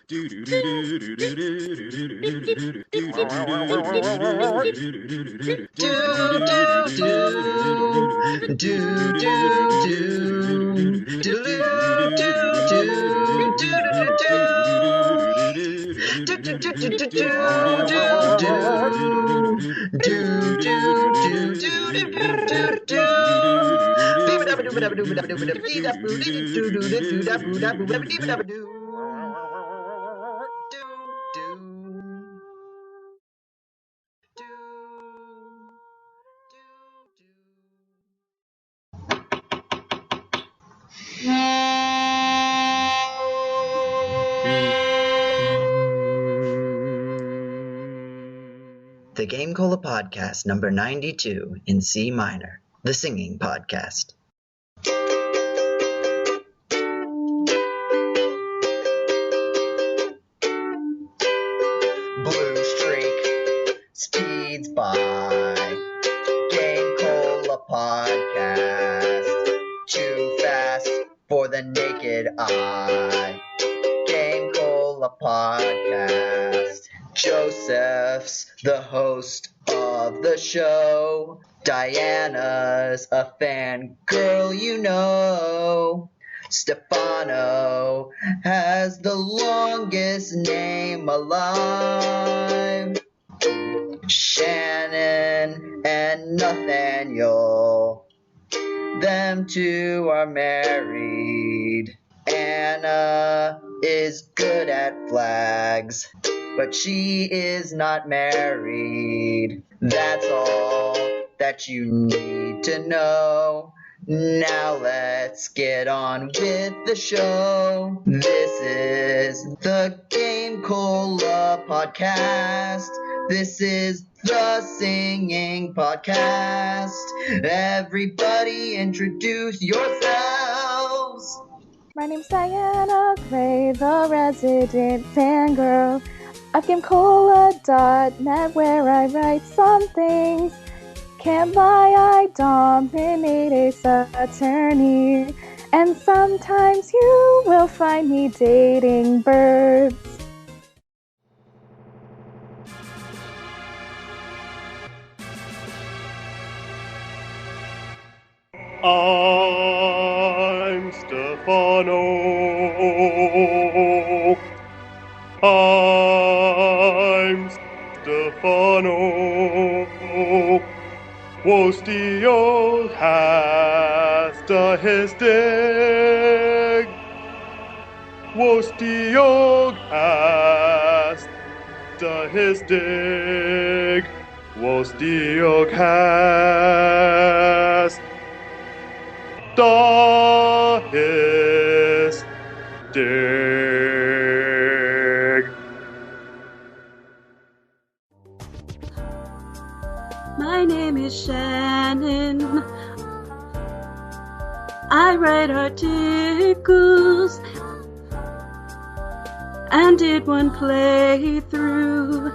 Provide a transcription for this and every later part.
The GameCola Podcast, number 92, in C minor. The singing podcast. Blue streak speeds by. GameCola Podcast. Too fast for the naked eye. GameCola Podcast. Joseph's the host of the show. Diana's a fangirl, you know. Stefano has the longest name alive. Shannon and Nathaniel, them two are married. Anna is good at flags, but she is not married. That's all that you need to know. Now let's get on with the show. This is the GameCola Podcast. This is the singing podcast. Everybody introduce yourselves. My name's Diana Gray, the resident fangirl of GameCola.net, where I write some things. Can't lie, I dominate a attorney, and sometimes you will find me dating birds. I'm Stefano. I'm Stefano Wohsdioghasdhisdg. Wohsdioghasdhisdg. Wohsdioghasdhisdg. My name is Shannon. I write articles and did one playthrough.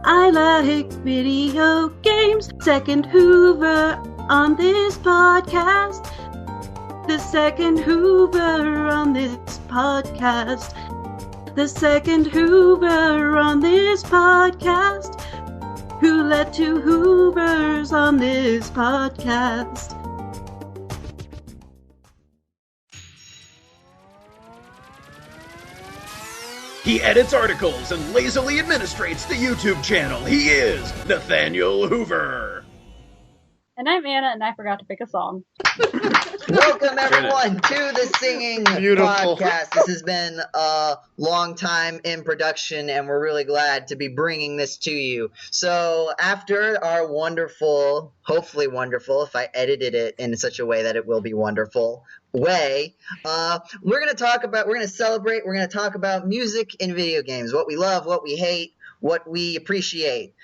I like video games. Second Hoover on this podcast. The second Hoover on this podcast. The second Hoover on this podcast. Who led to Hoovers on this podcast. He edits articles and lazily administrates the YouTube channel. He is Nathaniel Hoover. And I'm Anna, and I forgot to pick a song. Welcome, everyone, to the Singing Beautiful. Podcast. This has been a long time in production, and we're really glad to be bringing this to you. So after our wonderful, hopefully wonderful, if I edited it in such a way that it will be wonderful, we're going to talk about, we're going to celebrate, we're going to talk about music in video games, what we love, what we hate, what we appreciate.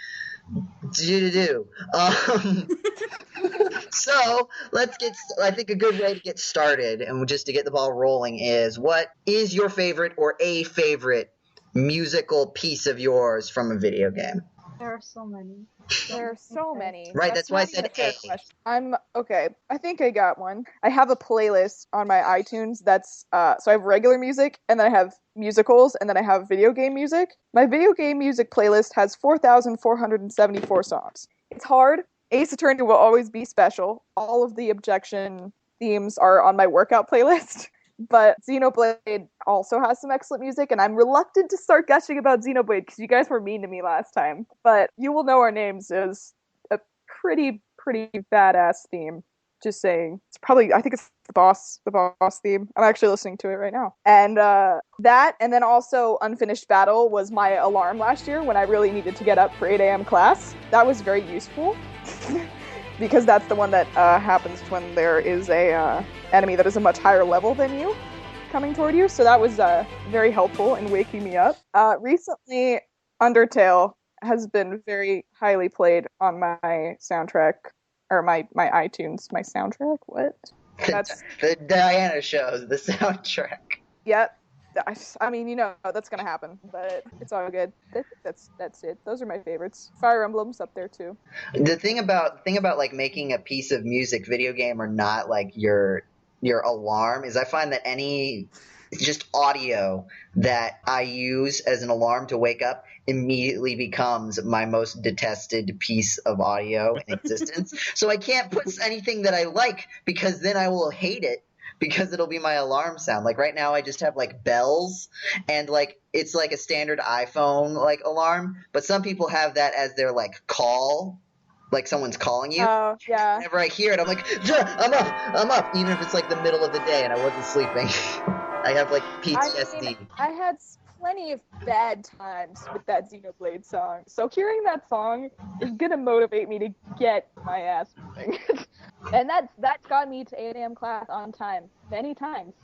So let's get, I think a good way to get started and just to get the ball rolling is, what is your favorite or a favorite musical piece of yours from a video game? There are so many. There are so many. Right, that's why I not even said a fair A. question. Okay. I think I got one. I have a playlist on my iTunes that's so I have regular music, and then I have musicals, and then I have video game music. My video game music playlist has 4,474 songs. It's hard. Ace Attorney will always be special. All of the Objection themes are on my workout playlist. But Xenoblade also has some excellent music, and I'm reluctant to start gushing about Xenoblade because you guys were mean to me last time. But You Will Know Our Names is a pretty badass theme. Just saying. I think it's the boss theme. I'm actually listening to it right now. And that, and then also Unfinished Battle was my alarm last year when I really needed to get up for 8 a.m. class. That was very useful. Because that's the one that happens when there is a enemy that is a much higher level than you coming toward you. So that was very helpful in waking me up. Recently, Undertale has been very highly played on my soundtrack, or my iTunes. My soundtrack? What? That's the Diana shows, the soundtrack. Yep. I mean, that's gonna happen, but it's all good. That's it. Those are my favorites. Fire Emblem's up there too. The thing about like making a piece of music, video game or not, like your alarm, is I find that any just audio that I use as an alarm to wake up immediately becomes my most detested piece of audio in existence. So I can't put anything that I like, because then I will hate it. Because it'll be my alarm sound. Like right now I just have like bells, and like it's like a standard iPhone like alarm, but some people have that as their like call, like someone's calling you. Oh, yeah. Whenever I hear it, I'm like, I'm up, even if it's like the middle of the day and I wasn't sleeping. I have like PTSD. I had plenty of bad times with that Xenoblade song, so hearing that song is gonna motivate me to get my ass moving. And that's got me to 8 a.m. class on time, many times.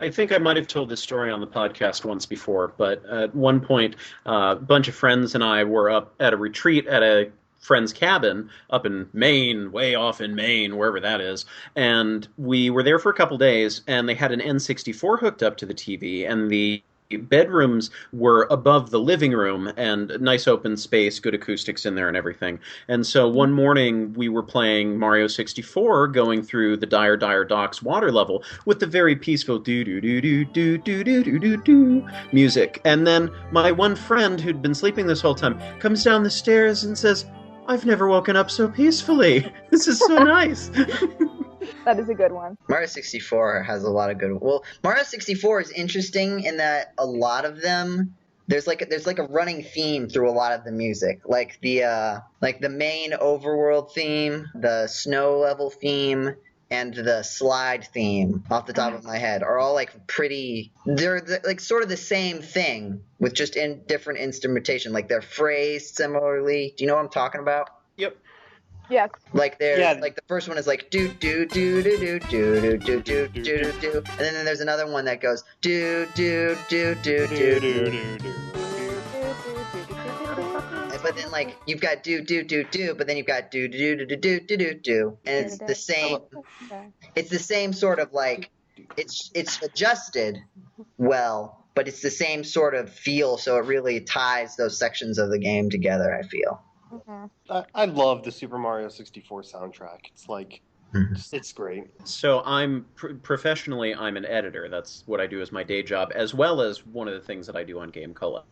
I think I might have told this story on the podcast once before, but at one point, a bunch of friends and I were up at a retreat at a friend's cabin up in Maine, way off in Maine, wherever that is, and we were there for a couple days, and they had an N64 hooked up to the TV, and the bedrooms were above the living room, and nice open space, good acoustics in there and everything. And so one morning we were playing Mario 64, going through the Dire Docks water level with the very peaceful do-do-do-do-do-do-do-do-do music. And then my one friend who'd been sleeping this whole time comes down the stairs and says, "I've never woken up so peacefully. This is so nice." That is a good one. Mario 64 has a lot of good. Well, Mario 64 is interesting in that a lot of them, there's like a running theme through a lot of the music, like the main overworld theme, the snow level theme, and the slide theme off the top of my head are all like pretty. They're like sort of the same thing with just in different instrumentation. Like they're phrased similarly. Do you know what I'm talking about? Yep. Yes. Like like the first one is like do do do do do do do do do do do, and then there's another one that goes do do do do do do. But then like you've got do do do do, but then you've got do do do do do do do do, and it's the same. It's the same sort of like it's adjusted well, but it's the same sort of feel. So it really ties those sections of the game together, I feel. I love the Super Mario 64 soundtrack. It's like, it's great. So I'm professionally, I'm an editor. That's what I do as my day job, as well as one of the things that I do on GameCola.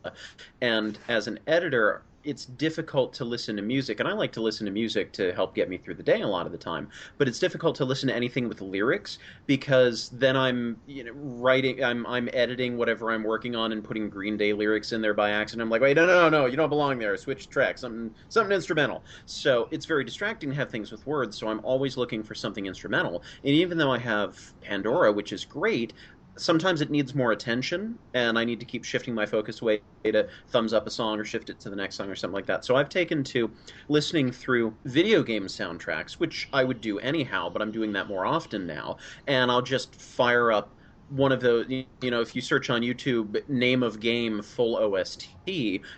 And as an editor, it's difficult to listen to music, and I like to listen to music to help get me through the day a lot of the time, but it's difficult to listen to anything with lyrics, because then I'm writing, I'm editing whatever I'm working on and putting Green Day lyrics in there by accident. I'm like, wait, no, you don't belong there, switch tracks, something instrumental. So it's very distracting to have things with words, so I'm always looking for something instrumental, and even though I have Pandora, which is great, sometimes it needs more attention, and I need to keep shifting my focus away to thumbs up a song or shift it to the next song or something like that. So I've taken to listening through video game soundtracks, which I would do anyhow, but I'm doing that more often now, and I'll just fire up one of those, if you search on YouTube, name of game full OST,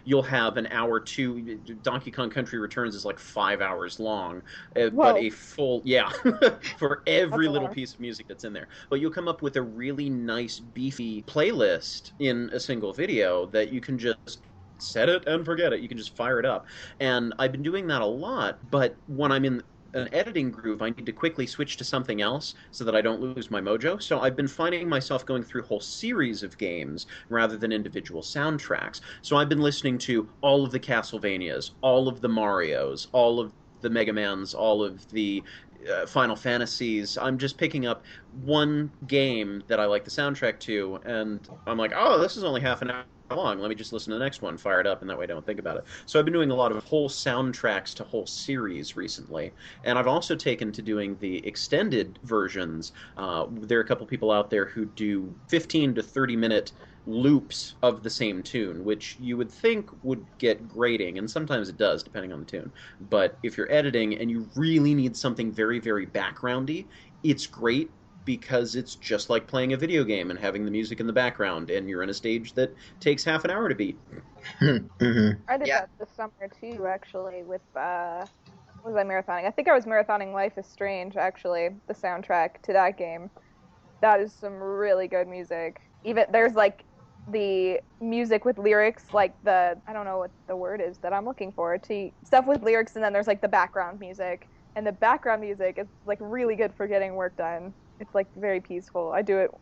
you'll have an hour two. Donkey Kong Country Returns is like 5 hours long, but a full, for every little piece of music that's in there. But you'll come up with a really nice, beefy playlist in a single video that you can just set it and forget it. You can just fire it up. And I've been doing that a lot, but when I'm in an editing groove, I need to quickly switch to something else so that I don't lose my mojo. So I've been finding myself going through whole series of games rather than individual soundtracks. So I've been listening to all of the Castlevanias, all of the Marios, all of the Mega Mans, all of the Final Fantasies. I'm just picking up one game that I like the soundtrack to, and I'm like, oh, this is only half an hour long. Let me just listen to the next one, fire it up, and that way I don't think about it. So I've been doing a lot of whole soundtracks to whole series recently, and I've also taken to doing the extended versions. There are a couple people out there who do 15 to 30-minute loops of the same tune, which you would think would get grating, and sometimes it does, depending on the tune. But if you're editing and you really need something very, very backgroundy, it's great because it's just like playing a video game and having the music in the background, and you're in a stage that takes half an hour to beat. Mm-hmm. I did that this summer too, actually, with, what was I marathoning? I think I was marathoning Life is Strange, actually, the soundtrack to that game. That is some really good music. Even, there's, like, the music with lyrics, like I don't know what the word is that I'm looking for, stuff with lyrics, and then there's, like, the background music. And the background music is, like, really good for getting work done. It's, like, very peaceful.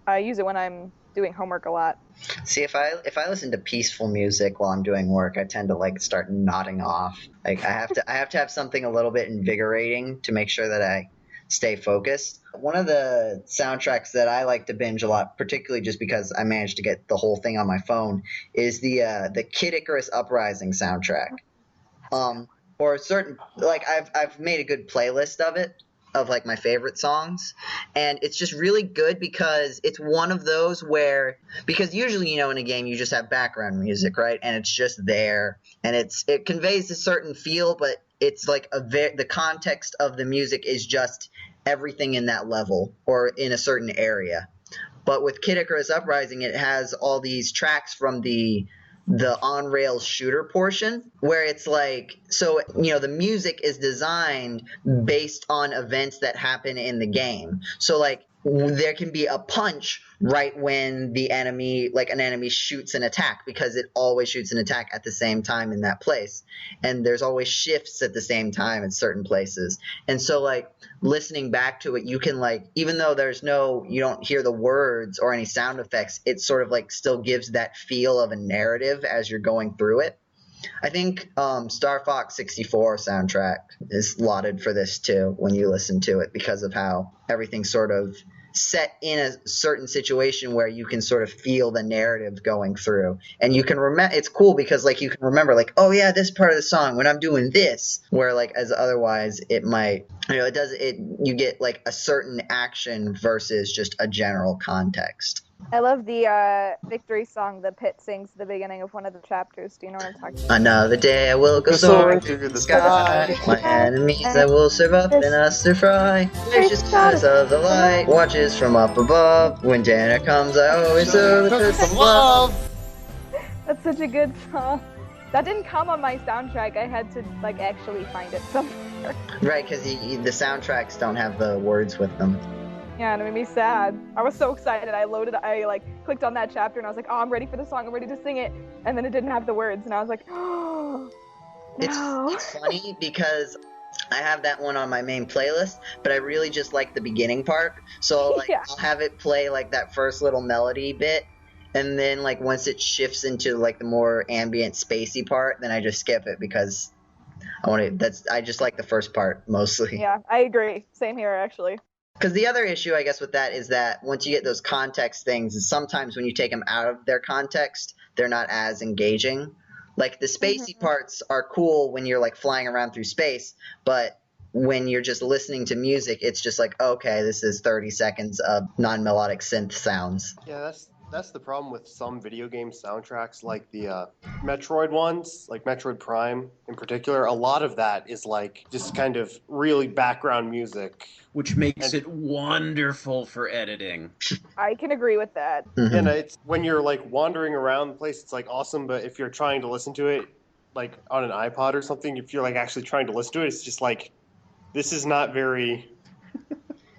I use it when I'm doing homework a lot. See, if I listen to peaceful music while I'm doing work, I tend to like start nodding off. Like I have to have something a little bit invigorating to make sure that I stay focused. One of the soundtracks that I like to binge a lot, particularly just because I managed to get the whole thing on my phone, is the Kid Icarus Uprising soundtrack. Or certain, like I've made a good playlist of it, of like my favorite songs, and it's just really good because it's one of those where, because usually, you know, in a game you just have background music, right, and it's just there, and it conveys a certain feel, but it's like the context of the music is just everything in that level or in a certain area. But with Kid Icarus Uprising, it has all these tracks from the on-rails shooter portion, where it's like, so, you know, the music is designed based on events that happen in the game. So, like, there can be a punch right when the enemy, like an enemy shoots an attack, because it always shoots an attack at the same time in that place. And there's always shifts at the same time in certain places. And so, like, listening back to it, you can, like, even though you don't hear the words or any sound effects, it sort of like still gives that feel of a narrative as you're going through it. I think Star Fox 64 soundtrack is lauded for this too when you listen to it, because of how everything's sort of set in a certain situation where you can sort of feel the narrative going through, and you can remember. It's cool because like you can remember, like, oh yeah, this part of the song when I'm doing this, where like as otherwise it might, you know, you get like a certain action versus just a general context. I love the victory song the Pit sings at the beginning of one of the chapters. Do you know what I'm talking about? Another day I will go soaring through the sky. My enemies I will serve up and us to fry. Gracious goddess of the light watches from up above. When dinner comes I always serve with some love. That's such a good song. That didn't come on my soundtrack. I had to like actually find it somewhere. Right, because the soundtracks don't have the words with them. Yeah, and it made me sad. I was so excited. I clicked on that chapter and I was like, oh, I'm ready for the song. I'm ready to sing it. And then it didn't have the words. And I was like, oh, no. It's funny because I have that one on my main playlist, but I really just like the beginning part. So I'll have it play like that first little melody bit. And then like once it shifts into like the more ambient spacey part, then I just skip it because I just like the first part mostly. Yeah, I agree. Same here, actually. Because the other issue, I guess, with that is that once you get those context things, and sometimes when you take them out of their context, they're not as engaging. Like the spacey parts are cool when you're like flying around through space, but when you're just listening to music, it's just like, okay, this is 30 seconds of non-melodic synth sounds. Yeah, that's the problem with some video game soundtracks, like the Metroid ones, like Metroid Prime in particular. A lot of that is like just kind of really background music, which makes it wonderful for editing. I can agree with that. Mm-hmm. And it's when you're like wandering around the place, it's like awesome. But if you're trying to listen to it, like on an iPod or something, if you're like actually trying to listen to it, it's just like, this is not very.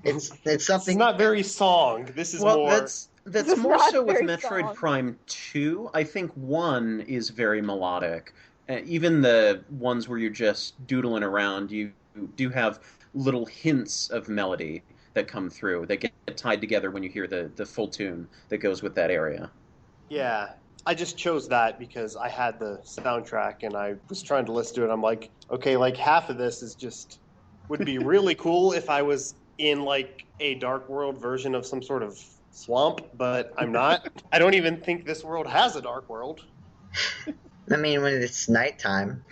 It's something. It's not very song. This is more. That's This is more not so with very Metroid song. Prime 2. I think 1 is very melodic. Even the ones where you're just doodling around, you do have little hints of melody that come through that get tied together when you hear the full tune that goes with that area. Yeah, I just chose that because I had the soundtrack and I was trying to listen to it. I'm like, okay, like half of this is just would be really cool if I was in like a Dark World version of some sort of swamp, but I'm not. I don't even think this world has a Dark World. I mean, when it's nighttime.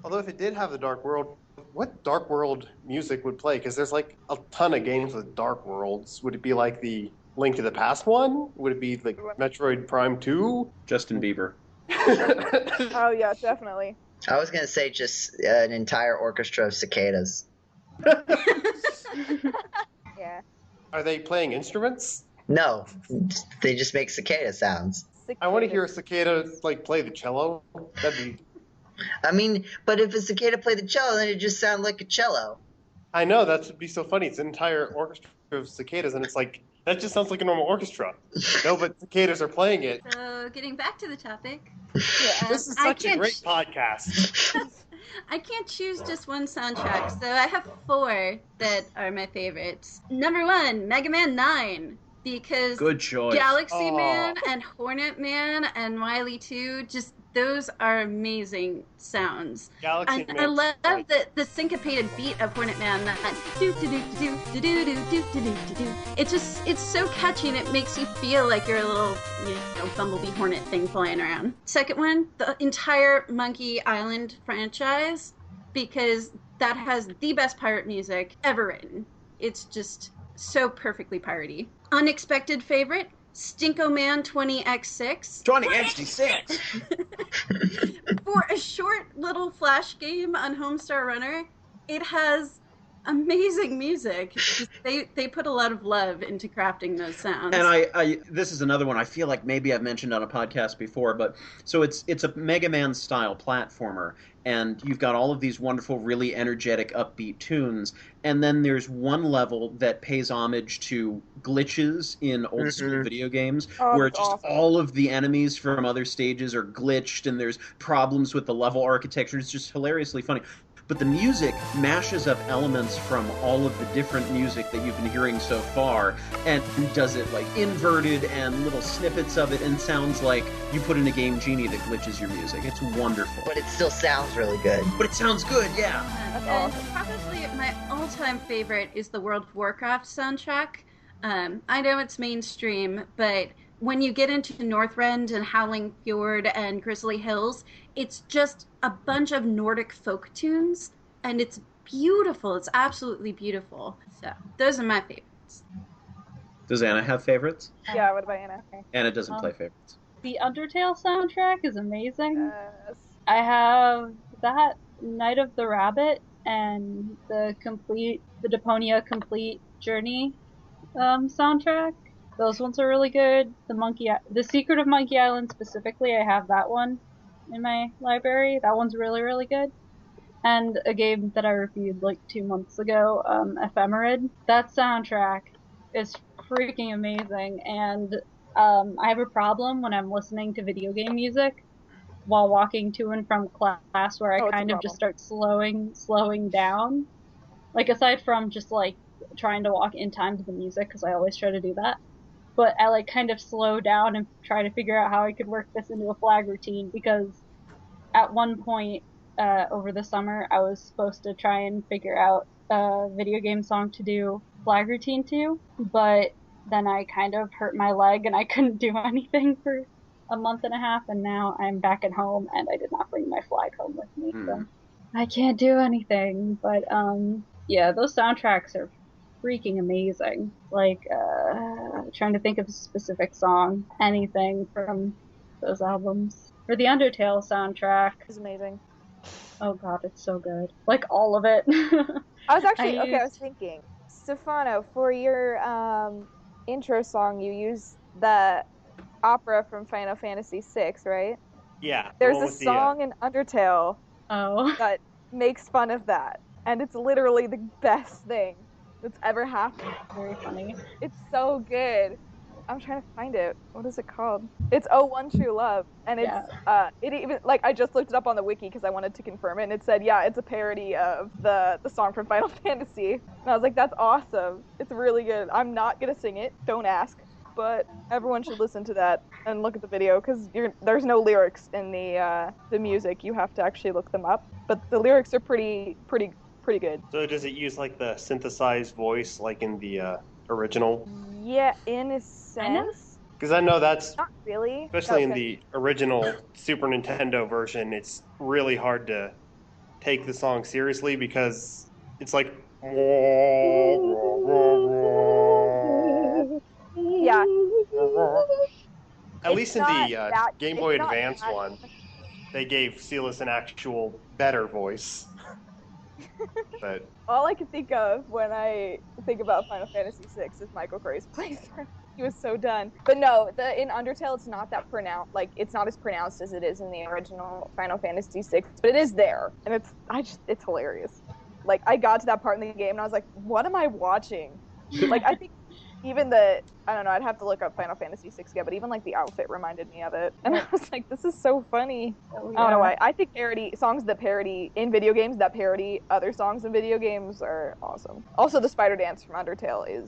Although if it did have the Dark World, what Dark World music would play? Because there's like a ton of games with Dark Worlds. Would it be like the Link to the Past one? Would it be like Metroid Prime 2? Justin Bieber. Oh yeah, definitely. I was going to say just an entire orchestra of cicadas. Yeah. Are they playing instruments? No, they just make cicada sounds. I want to hear a cicada like play the cello. That'd be. I mean, but if a cicada played the cello, then it just sound like a cello. I know that would be so funny. It's an entire orchestra of cicadas, and it's like that just sounds like a normal orchestra. No, but cicadas are playing it. So, getting back to the topic. Yeah. This is I such a can't great podcast. I can't choose just one soundtrack, so I have 4 that are my favorites. Number 1, Mega Man 9, because Good choice. Galaxy Aw. Man and Hornet Man and Wily 2, just those are amazing sounds. Galaxy I Man. love the syncopated beat of Hornet Man. That do do do do do do do do do do do. It's so catchy and it makes you feel like you're a little bumblebee hornet thing flying around. Second one, the entire Monkey Island franchise, because that has the best pirate music ever written. It's just so perfectly piratey. Unexpected favorite, Stinko Man 20x6. 20x6! For a short little flash game on Homestar Runner, it has amazing music. Just, they put a lot of love into crafting those sounds. And I this is another one I feel like maybe I've mentioned on a podcast before, but so it's a Mega Man style platformer, and you've got all of these wonderful, really energetic, upbeat tunes, and then there's one level that pays homage to glitches in old school video games, Oh, where that's just awesome. all of the enemies from other stages are glitched, and there's problems with the level architecture. It's just hilariously funny. But the music mashes up elements from all of the different music that you've been hearing so far and does it like inverted and little snippets of it, and sounds like you put in a Game Genie that glitches your music. It's wonderful. But it still sounds really good. But it sounds good, yeah. And probably my all-time favorite is the World of Warcraft soundtrack. I know it's mainstream, but when you get into Northrend and Howling Fjord and Grizzly Hills, it's just a bunch of Nordic folk tunes, and it's beautiful. It's absolutely beautiful. So those are my favorites. Does Anna have favorites? Yeah, what about Anna? Anna doesn't play favorites. The Undertale soundtrack is amazing. Yes. I have that, Night of the Rabbit, and the Deponia Complete Journey soundtrack. Those ones are really good. The Secret of Monkey Island specifically, I have that one in my library. That one's really, really good. And a game that I reviewed like 2 months ago, Ephemerid. That soundtrack is freaking amazing, and I have a problem when I'm listening to video game music while walking to and from class, where I kind of just start slowing down. Like, aside from just like trying to walk in time to the music, because I always try to do that. But I like kind of slow down and try to figure out how I could work this into a flag routine, because at one point over the summer I was supposed to try and figure out a video game song to do flag routine to, but then I kind of hurt my leg and I couldn't do anything for a month and a half, and now I'm back at home and I did not bring my flag home with me, so I can't do anything. But yeah, those soundtracks are freaking amazing. Like, trying to think of a specific song, anything from those albums. For the Undertale soundtrack, It's amazing. oh god, it's so good. Like, all of it. I was actually, I I was thinking, Stefano, for your intro song, you used the opera from Final Fantasy VI, right? Yeah. the There's one a with the, song in Undertale Oh. that makes fun of that, and it's literally the best thing that's ever happened. Very funny. It's so good. I'm trying to find it. What is it called? It's Oh One True Love, and it's it even like I just looked it up on the wiki because I wanted to confirm it, and it said it's a parody of the song from Final Fantasy, and I was like, that's awesome. It's really good. I'm not gonna sing it. Don't ask. But everyone should listen to that and look at the video because there's no lyrics in the music. You have to actually look them up. But the lyrics are pretty good. So does it use like the synthesized voice like in the original? Yeah, in a sense. Because I know that's not really, especially in the original Super Nintendo version. It's really hard to take the song seriously because it's like. Yeah. At least in the Game Boy Advance one, they gave Celis an actual better voice. But all I can think of when I think about Final Fantasy VI is Michael Gray's playthrough. He was so done. But no, in Undertale, it's not that pronounced. Like, it's not as pronounced as it is in the original Final Fantasy VI, but it is there, and it's hilarious. Like, I got to that part in the game, and I was like, what am I watching? Like, I think even I don't know, I'd have to look up Final Fantasy VI again, but even, like, the outfit reminded me of it. And I was like, this is so funny. Oh, yeah. I don't know why. I think songs that parody in video games that parody other songs in video games are awesome. Also, the Spider Dance from Undertale is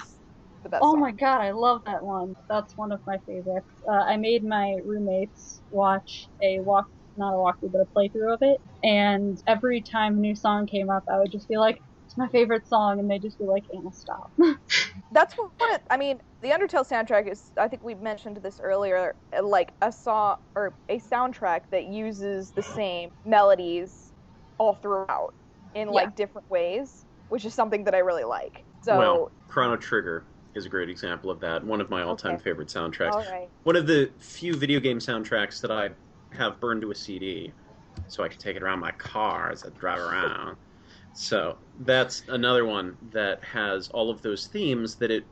the best song. My god, I love that one. That's one of my favorites. I made my roommates watch not a walkthrough, but a playthrough of it, and every time a new song came up, I would just be like, it's my favorite song, and they'd just be like, Anna, stop. That's I mean, the Undertale soundtrack is, I think we mentioned this earlier, like a song, or a soundtrack that uses the same melodies all throughout, in like different ways, which is something that I really like. So, well, Chrono Trigger is a great example of that. One of my all-time favorite soundtracks. All right. One of the few video game soundtracks that I have burned to a CD, so I can take it around my car as I drive around. So that's another one that has all of those themes that it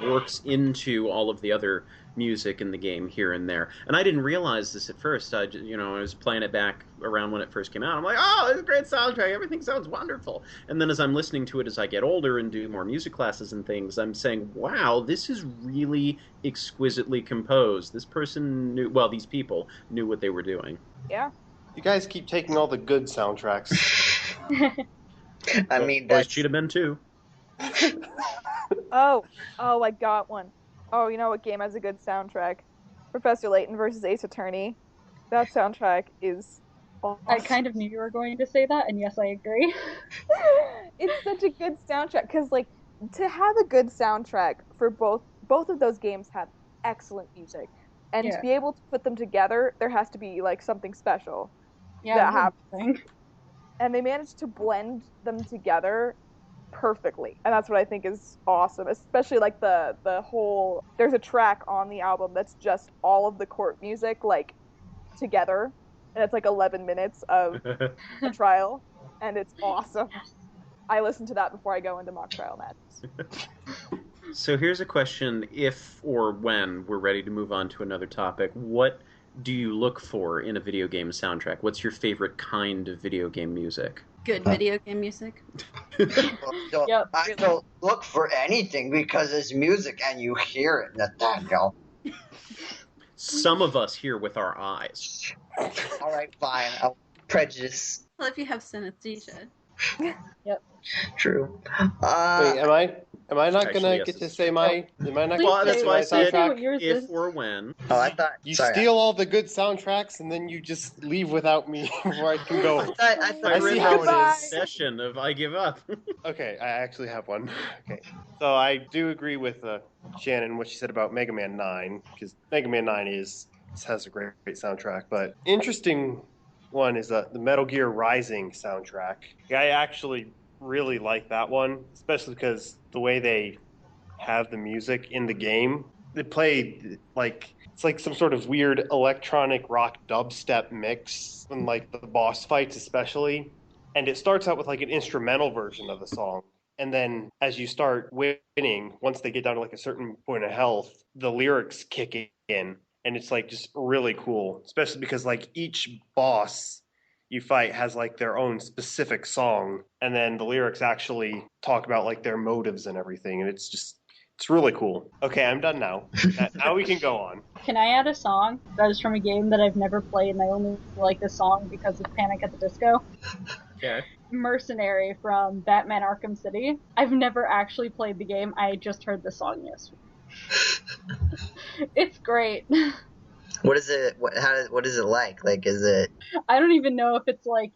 works into all of the other music in the game here and there. And I didn't realize this at first. I was playing it back around when it first came out. I'm like, oh, it's a great soundtrack. Everything sounds wonderful. And then as I'm listening to it as I get older and do more music classes and things, I'm saying, wow, this is really exquisitely composed. This person these people knew what they were doing. Yeah. You guys keep taking all the good soundtracks. I mean, Boys Cheetah Men too. Oh, I got one. Oh, you know what game has a good soundtrack? Professor Layton versus Ace Attorney. That soundtrack is awesome. I kind of knew you were going to say that, and yes, I agree. It's such a good soundtrack, because, like, to have a good soundtrack for both of those games have excellent music. And to be able to put them together, there has to be, like, something special that happens. And they managed to blend them together perfectly, and that's what I think is awesome. Especially like the whole, there's a track on the album that's just all of the court music like together, and it's like 11 minutes of a trial, and it's awesome. I listen to that before I go into mock trial matches. So here's a question: if or when we're ready to move on to another topic, what do you look for in a video game soundtrack? What's your favorite kind of video game music? Good video game music. I don't look for anything because it's music and you hear it, Nathaniel. Some of us hear with our eyes. All right, fine. I'll prejudice. Well, if you have synesthesia. Yep. True. Wait, am I not Actually, gonna yes, get to it's say true. my? Am I not? Well, that's why I said soundtrack? if or when. Oh, I thought You sorry. steal all the good soundtracks and then you just leave without me before I can go. I thought I see how it is. Session of I give up. Okay, I actually have one. Okay, so I do agree with Shannon what she said about Mega Man 9, because Mega Man 9 has a great soundtrack. But interesting one is the Metal Gear Rising soundtrack. I actually really like that one, especially because the way they have the music in the game, they play like it's like some sort of weird electronic rock dubstep mix, and like the boss fights especially. And it starts out with like an instrumental version of the song. And then as you start winning, once they get down to like a certain point of health, the lyrics kick in. And it's like just really cool, especially because like each boss you fight has like their own specific song. And then the lyrics actually talk about like their motives and everything. And it's It's really cool. Okay, I'm done now. Now we can go on. Can I add a song that is from a game that I've never played and I only like this song because of Panic at the Disco? Okay. Mercenary from Batman Arkham City. I've never actually played the game. I just heard the song yesterday. It's great. What is it? What is it like? Like, is it? I don't even know if it's like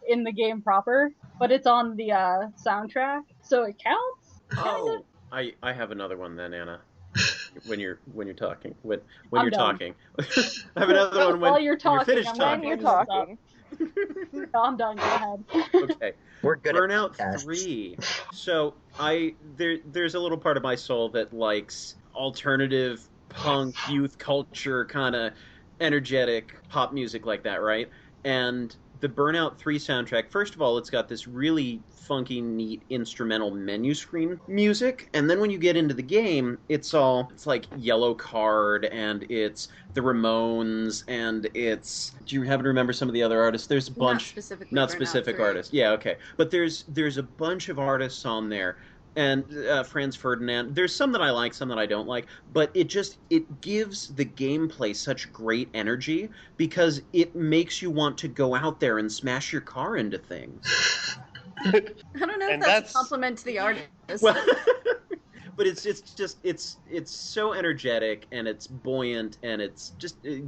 in the game proper, but it's on the soundtrack, so it counts. Oh, I have another one then, Anna. When you're talking, when I'm you're done. talking, I have another one when While you're talking, finished I'm talking. When you're talking. No, I'm done. Go ahead. Okay. We're good Burnout at podcasts. 3. So there's a little part of my soul that likes alternative punk youth culture kind of energetic pop music like that, right? And the Burnout 3 soundtrack, first of all, it's got this really funky, neat instrumental menu screen music, and then when you get into the game, it's like Yellow Card, and it's the Ramones, and it's, do you happen to remember some of the other artists? There's a bunch, not specific artists, yeah, okay, but there's a bunch of artists on there, and Franz Ferdinand. There's some that I like, some that I don't like, but it gives the gameplay such great energy because it makes you want to go out there and smash your car into things. I don't know if that's a compliment to the artist. Well, but it's so energetic and it's buoyant and it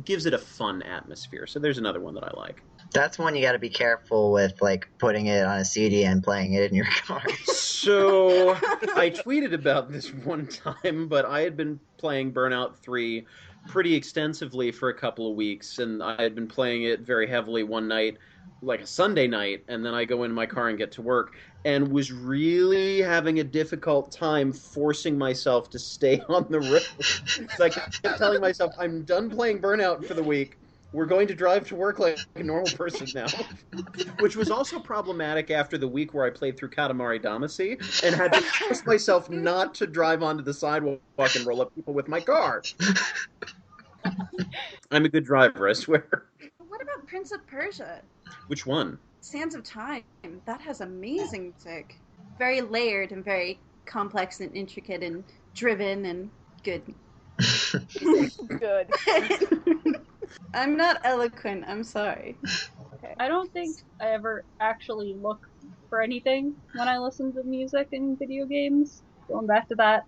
gives it a fun atmosphere. So there's another one that I like. That's one you got to be careful with, like putting it on a CD and playing it in your car. So I tweeted about this one time, but I had been playing Burnout 3 pretty extensively for a couple of weeks, and I had been playing it very heavily one night, like a Sunday night, and then I go in my car and get to work, and was really having a difficult time forcing myself to stay on the road. So I kept telling myself, I'm done playing Burnout for the week. We're going to drive to work like a normal person now. Which was also problematic after the week where I played through Katamari Damacy and had to force myself not to drive onto the sidewalk and roll up people with my car. I'm a good driver, I swear. What about Prince of Persia? Which one? Sands of Time. That has amazing music. Very layered and very complex and intricate and driven and good. Good. I'm not eloquent, I'm sorry. Okay. I don't think I ever actually look for anything when I listen to music in video games. Going back to that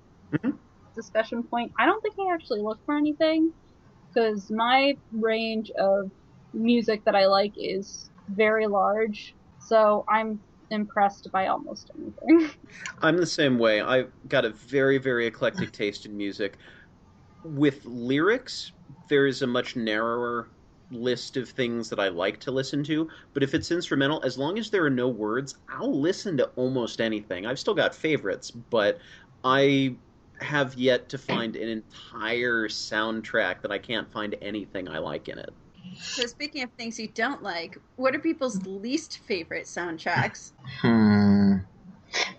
discussion point, I don't think I actually look for anything because my range of music that I like is very large, so I'm impressed by almost anything. I'm the same way. I've got a very, very eclectic taste in music. With lyrics, there is a much narrower list of things that I like to listen to, but if it's instrumental, as long as there are no words, I'll listen to almost anything. I've still got favorites, but I have yet to find an entire soundtrack that I can't find anything I like in it. So speaking of things you don't like, what are people's least favorite soundtracks?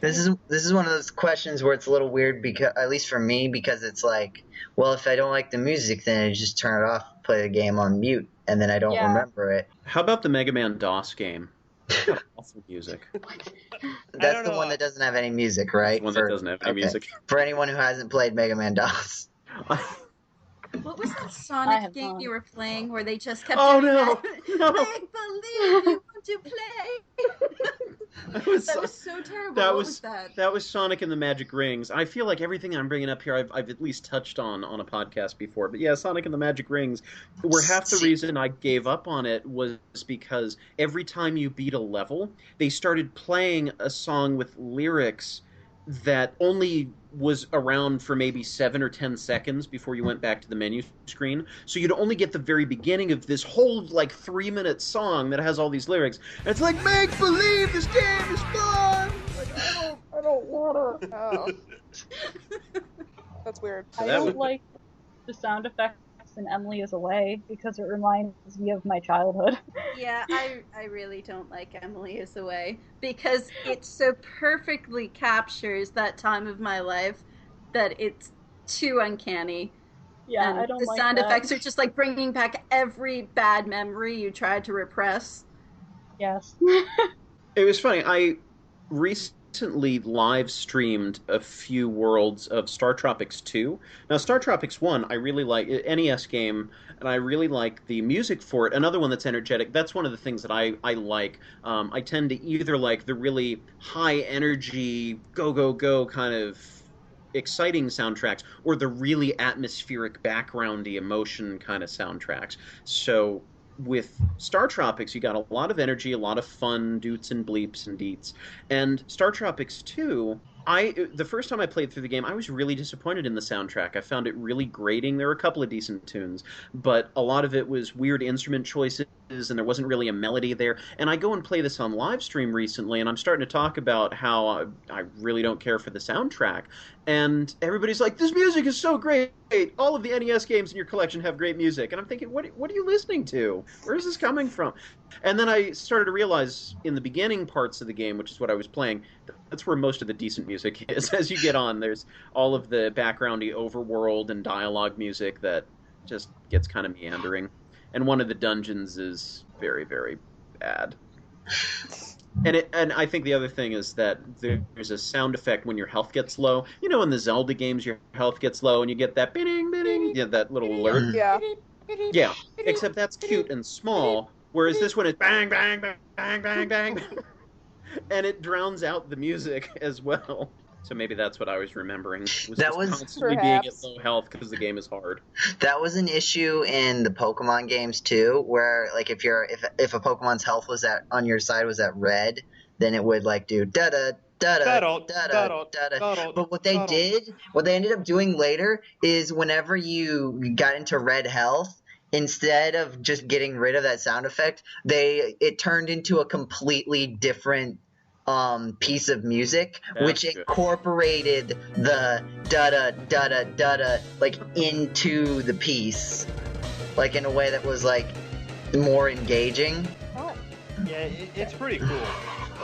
This is one of those questions where it's a little weird, because at least for me, because it's like, well, if I don't like the music, then I just turn it off, play the game on mute, and then I don't remember it. How about the Mega Man DOS game? Awesome music. That's the one that doesn't have any music, right? The one that doesn't have any music. For anyone who hasn't played Mega Man DOS. What was that Sonic game you were playing where they just kept Oh, doing no. that? No. Make believe you want to play. That was so terrible. What was that? That was Sonic and the Magic Rings. I feel like everything I'm bringing up here I've at least touched on a podcast before. But yeah, Sonic and the Magic Rings, where half the reason I gave up on it was because every time you beat a level, they started playing a song with lyrics that only was around for maybe 7 or 10 seconds before you went back to the menu screen. So you'd only get the very beginning of this whole, 3-minute song that has all these lyrics. And it's like, make believe this game is fun! Like, I don't wanna. Oh. That's weird. So I that don't was- like the sound effects in Emily is Away because it reminds me of my childhood. Yeah, I really don't like Emily is Away because it so perfectly captures that time of my life that it's too uncanny. Yeah, And I don't the like sound that. effects are just like bringing back every bad memory you tried to repress. Yes. It was funny. I recently live streamed a few worlds of Star Tropics 2. Now, Star Tropics 1, I really like, NES game, and I really like the music for it. Another one that's energetic, that's one of the things that I like. I tend to either like the really high energy, go, go, go kind of exciting soundtracks, or the really atmospheric, backgroundy emotion kind of soundtracks. So with Star Tropics, you got a lot of energy, a lot of fun, doots and bleeps and deets. And Star Tropics 2, the first time I played through the game, I was really disappointed in the soundtrack. I found it really grating. There were a couple of decent tunes, but a lot of it was weird instrument choices, and there wasn't really a melody there. And I go and play this on live stream recently, and I'm starting to talk about how I really don't care for the soundtrack. And everybody's like, this music is so great. All of the NES games in your collection have great music. And I'm thinking, what are you listening to? Where is this coming from? And then I started to realize in the beginning parts of the game, which is what I was playing, that's where most of the decent music is. As you get on, there's all of the backgroundy overworld and dialogue music that just gets kind of meandering. And one of the dungeons is very, very bad. And I think the other thing is that there's a sound effect when your health gets low. You know, in the Zelda games, your health gets low and you get that bing, bing, that little alert. Yeah. Yeah, except that's cute and small, whereas this one is bang, bang, bang, bang, bang, bang. And it drowns out the music as well. So maybe that's what I was remembering. That was constantly being at low health because the game is hard. That was an issue in the Pokemon games too, where like if a Pokemon's health was on your side was at red, then it would like do da da da da da da. But what they ended up doing later is whenever you got into red health, instead of just getting rid of that sound effect, it turned into a completely different piece of music, which incorporated the da-da like into the piece, like in a way that was like more engaging. Yeah, it's pretty cool.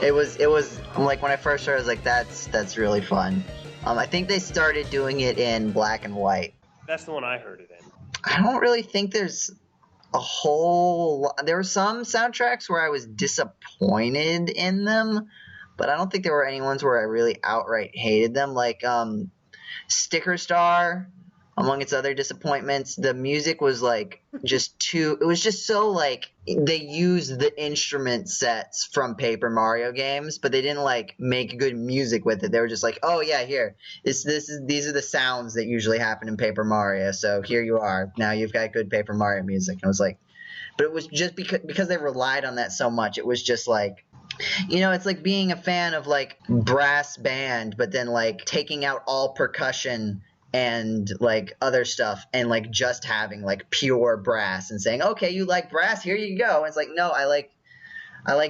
It was like when I first started, I was like, that's really fun. I think they started doing it in black and white. That's the one I heard it in. I don't really think there's a whole. There were some soundtracks where I was disappointed in them, but I don't think there were any ones where I really outright hated them. Like Sticker Star, among its other disappointments, the music was like it was just so like they used the instrument sets from Paper Mario games, but they didn't like make good music with it. They were just like, oh yeah, here, these are the sounds that usually happen in Paper Mario, so here you are. Now you've got good Paper Mario music. And I was like, but it was just because they relied on that so much, it was just like, you know, it's like being a fan of like brass band, but then like taking out all percussion and like other stuff and like just having like pure brass and saying, okay, you like brass, here you go. And it's like, no, I like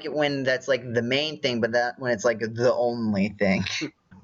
it when that's like the main thing, but that when it's like the only thing.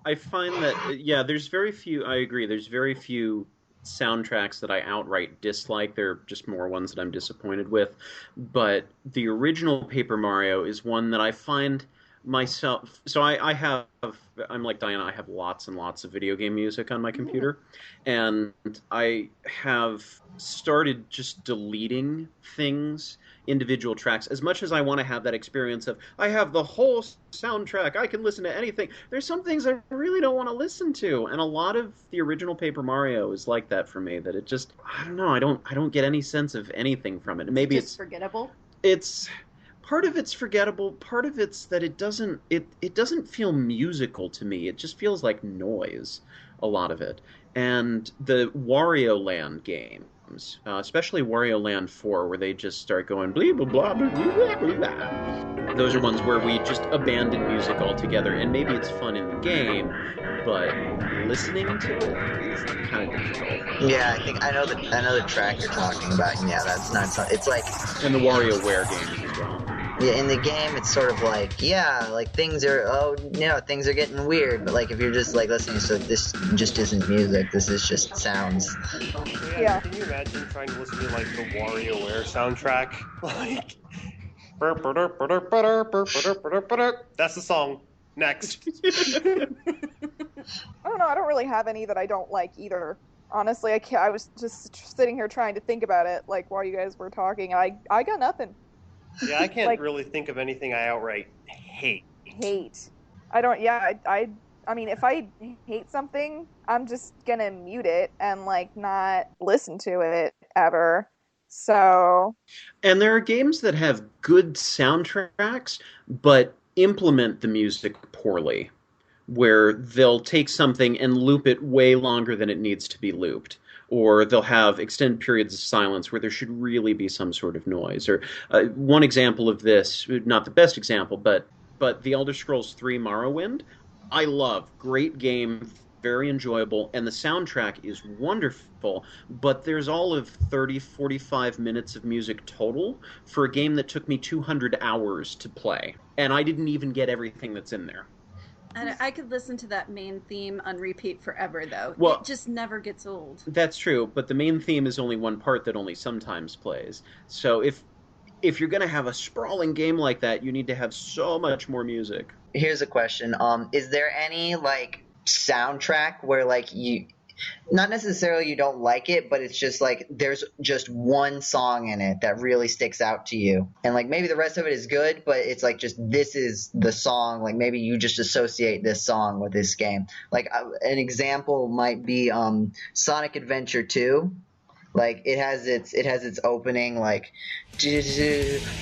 I find that, yeah, there's very few, I agree, there's very few soundtracks that I outright dislike. There are just more ones that I'm disappointed with. But the original Paper Mario is one that I find myself. So I'm like Diana, I have lots and lots of video game music on my computer. And I have started just deleting things, individual tracks, as much as I want to have that experience of, I have the whole soundtrack, I can listen to anything. There's some things I really don't want to listen to, and a lot of the original Paper Mario is like that for me, that it just, I don't know, I don't get any sense of anything from it. Maybe it's forgettable. It's part of it's forgettable, part of it's that it doesn't feel musical to me. It just feels like noise, a lot of it. And the Wario Land games, especially Wario Land 4, where they just start going blah blah blah blah blah blah blah. Those are ones where we just abandon music altogether, and maybe it's fun in the game, but listening to it is kind of difficult. Yeah, I think I know the track you're talking about. Yeah, that's not so. It's like, and the WarioWare games as well. Yeah, in the game, it's sort of like, yeah, like things are getting weird. But like if you're just like listening, so this just isn't music. This is just sounds. Yeah. Can you imagine trying to listen to like the WarioWare soundtrack? Like, that's the song. Next. I don't know. I don't really have any that I don't like either. Honestly, I was just sitting here trying to think about it, like while you guys were talking. I got nothing. Yeah, I can't really think of anything I outright hate. I don't. Yeah, I mean, if I hate something, I'm just gonna mute it and like not listen to it ever. So And there are games that have good soundtracks, but implement the music poorly, where they'll take something and loop it way longer than it needs to be looped. Or they'll have extended periods of silence where there should really be some sort of noise. Or one example of this, not the best example, but The Elder Scrolls 3 Morrowind, I love. Great game, very enjoyable, and the soundtrack is wonderful, but there's all of 30, 45 minutes of music total for a game that took me 200 hours to play. And I didn't even get everything that's in there. And I could listen to that main theme on repeat forever, though. Well, it just never gets old. That's true, but the main theme is only one part that only sometimes plays. So if you're going to have a sprawling game like that, you need to have so much more music. Here's a question. Is there any like soundtrack where like you, not necessarily you don't like it, but it's just like there's just one song in it that really sticks out to you, and like maybe the rest of it is good, but it's like just this is the song, like maybe you just associate this song with this game. Like an example might be Sonic Adventure 2. Like it has its opening like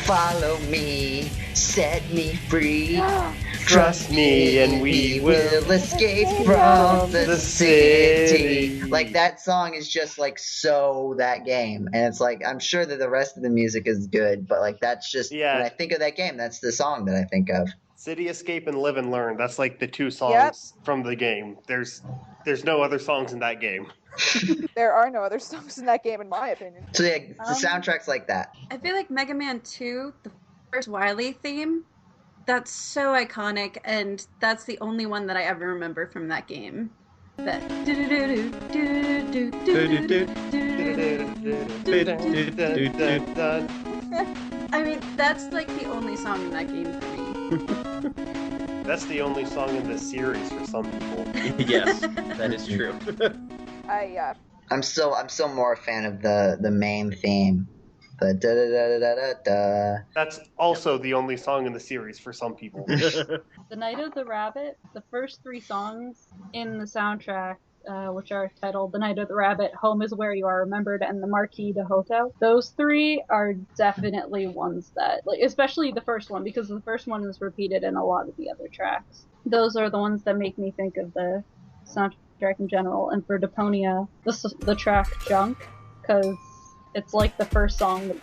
follow me, set me free, Trust me and we will escape from the city. Like that song is just like so that game, and it's like I'm sure that the rest of the music is good, but like that's just when I think of that game, that's the song that I think of. City Escape and Live and Learn. That's like the two songs from the game. There's no other songs in that game. there are no other songs in that game, in my opinion. So yeah, the soundtrack's like that. I feel like Mega Man 2, the first Wily theme, that's so iconic, and that's the only one that I ever remember from that game. That I mean, that's like the only song in that game for me. That's the only song in this series for some people. Yes, that is true. I'm still more a fan of the main theme. The da da da da da da. That's also the only song in the series for some people. The Night of the Rabbit, the first 3 songs in the soundtrack, which are titled The Night of the Rabbit, Home is Where You Are Remembered, and The Marquis de Hotel. Those 3 are definitely ones that, like, especially the first one, because the first one is repeated in a lot of the other tracks. Those are the ones that make me think of the soundtrack in general. And for Deponia, the track Junk, because it's like the first song,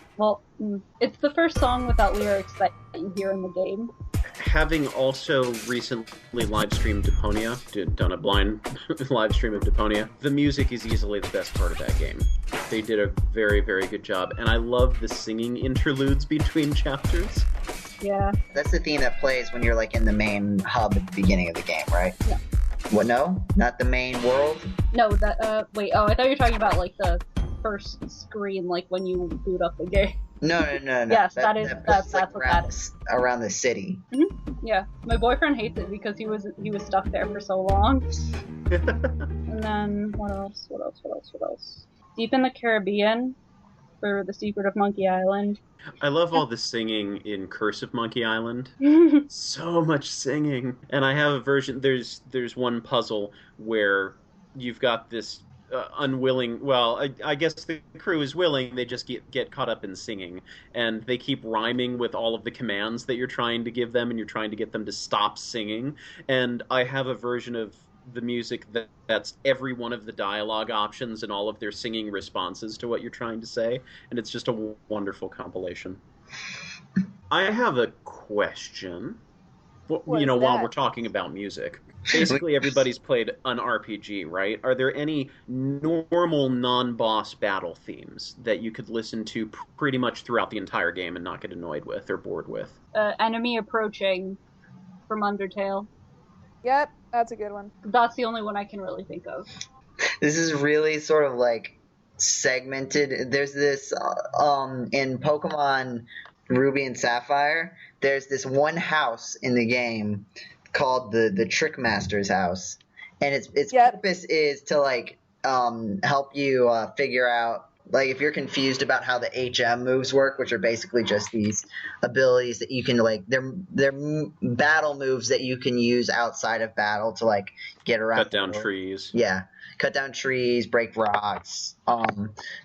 it's the first song without lyrics that you hear in the game. Having also recently live-streamed Deponia, done a blind live stream of Deponia, the music is easily the best part of that game. They did a very, very good job, and I love the singing interludes between chapters. Yeah. That's the theme that plays when you're like in the main hub at the beginning of the game, right? Yeah. What, no? Not the main world? No, I thought you were talking about like the first screen, like when you boot up the game. No. Yes, that's like what that is. Around the city. Mm-hmm. Yeah, my boyfriend hates it because he was stuck there for so long. And then what else? Deep in the Caribbean for The Secret of Monkey Island. I love all the singing in Curse of Monkey Island. So much singing. And I have a version, there's one puzzle where you've got this unwilling, well, I guess the crew is willing, they just get caught up in singing, and they keep rhyming with all of the commands that you're trying to give them, and you're trying to get them to stop singing. And I have a version of the music that's every one of the dialogue options and all of their singing responses to what you're trying to say, and it's just a wonderful compilation. I have a question. While we're talking about music. Basically, everybody's played an RPG, right? Are there any normal non-boss battle themes that you could listen to pretty much throughout the entire game and not get annoyed with or bored with? Enemy Approaching from Undertale. Yep, that's a good one. That's the only one I can really think of. This is really sort of like segmented. There's this in Pokemon Ruby and Sapphire, there's this one house in the game called the Trickmaster's house, and its purpose is to like help you figure out Like, if you're confused about how the HM moves work, which are basically just these abilities that you can, like, they're battle moves that you can use outside of battle to, like, get around. Cut down trees. Yeah. Cut down trees, break rocks.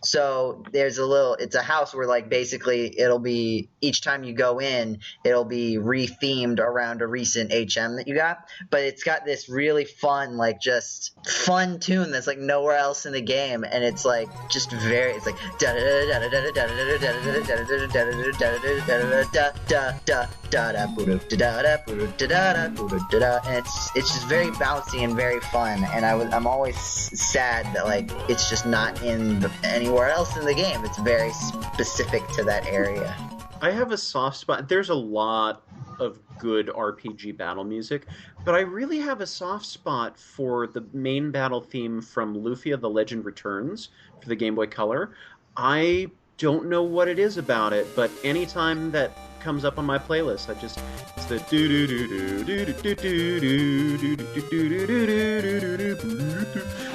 So there's it's a house where, like, basically it'll be, each time you go in, it'll be re-themed around a recent HM that you got. But it's got this really fun, like, just fun tune that's, like, nowhere else in the game. And it's, like, just very, it's like, da da da da da da da da da da da da da da, and it's just very bouncy and very fun. And I'm always sad that, like, it's just not in anywhere else in the game. It's very specific to that area. I have a soft spot. There's a lot of good RPG battle music, but I really have a soft spot for the main battle theme from Lufia: The Legend Returns for the Game Boy Color. I don't know what it is about it, but anytime that comes up on my playlist, it's the do do do do do do do do do do do.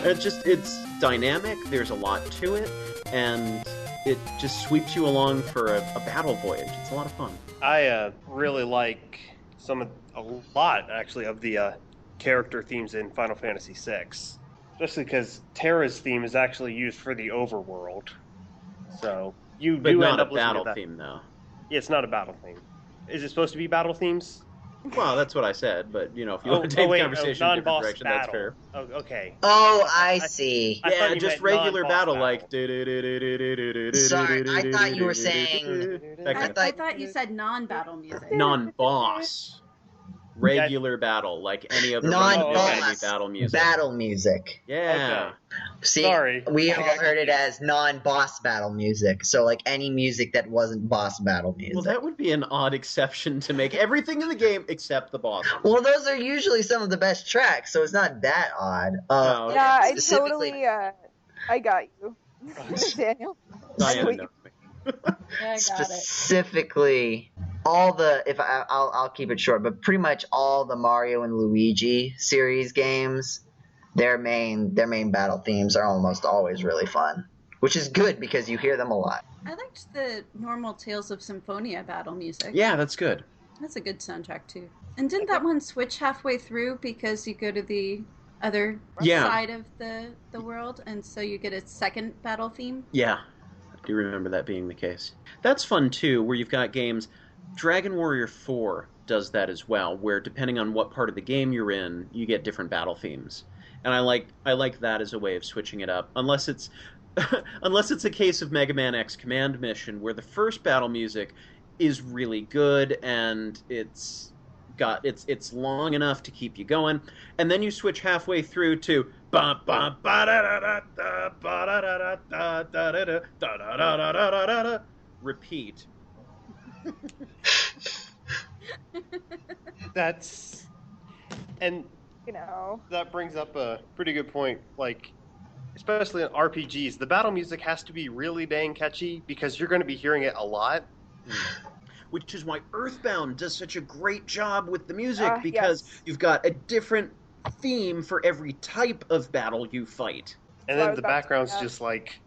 It's dynamic. There's a lot to it, and it just sweeps you along for a battle voyage. It's a lot of fun. I really like a lot actually of the character themes in Final Fantasy VI, especially because Terra's theme is actually used for the overworld. So you but do not end up a listening battle to that. theme, though. Yeah, it's not a battle theme. Is it supposed to be battle themes? Well, that's what I said, but, you know, if you want to take the conversation in a different direction, battle. that's fair. Oh, okay. Oh, I see. I thought Yeah, you just meant regular non-boss battle, battle. like... Sorry, I thought you were saying... That kind of I thought you said non-battle music. non-boss. Regular battle, like any other Non-boss enemy battle music. battle music. Yeah. Okay. See, Sorry. we I all got heard it confused. as non-boss battle music. So, like, any music that wasn't boss battle music. Well, that would be an odd exception to make everything in the game except the boss. Well, those are usually some of the best tracks, so it's not that odd. Oh, okay. Yeah, I specifically- totally, I got you, Daniel. Diana knows me. Yeah, I got it. Specifically, all the I'll keep it short, but pretty much all the Mario and Luigi series games, their main battle themes are almost always really fun, which is good because you hear them a lot. I liked the normal Tales of Symphonia battle music. Yeah, that's good. That's a good soundtrack too. And didn't that one switch halfway through because you go to the other side of the world, and so you get a second battle theme? Yeah, I do remember that being the case. That's fun too, where you've got games. Dragon Warrior 4 does that as well, where depending on what part of the game you're in, you get different battle themes. And I like that as a way of switching it up. Unless it's a case of Mega Man X Command Mission, where the first battle music is really good and it's long enough to keep you going, and then you switch halfway through to repeat. And You know. that brings up a pretty good point. Like, especially in RPGs, the battle music has to be really dang catchy because you're going to be hearing it a lot. Which is why Earthbound does such a great job with the music, because yes. you've got a different theme for every type of battle you fight. And So I then was the about to background's say that. just like,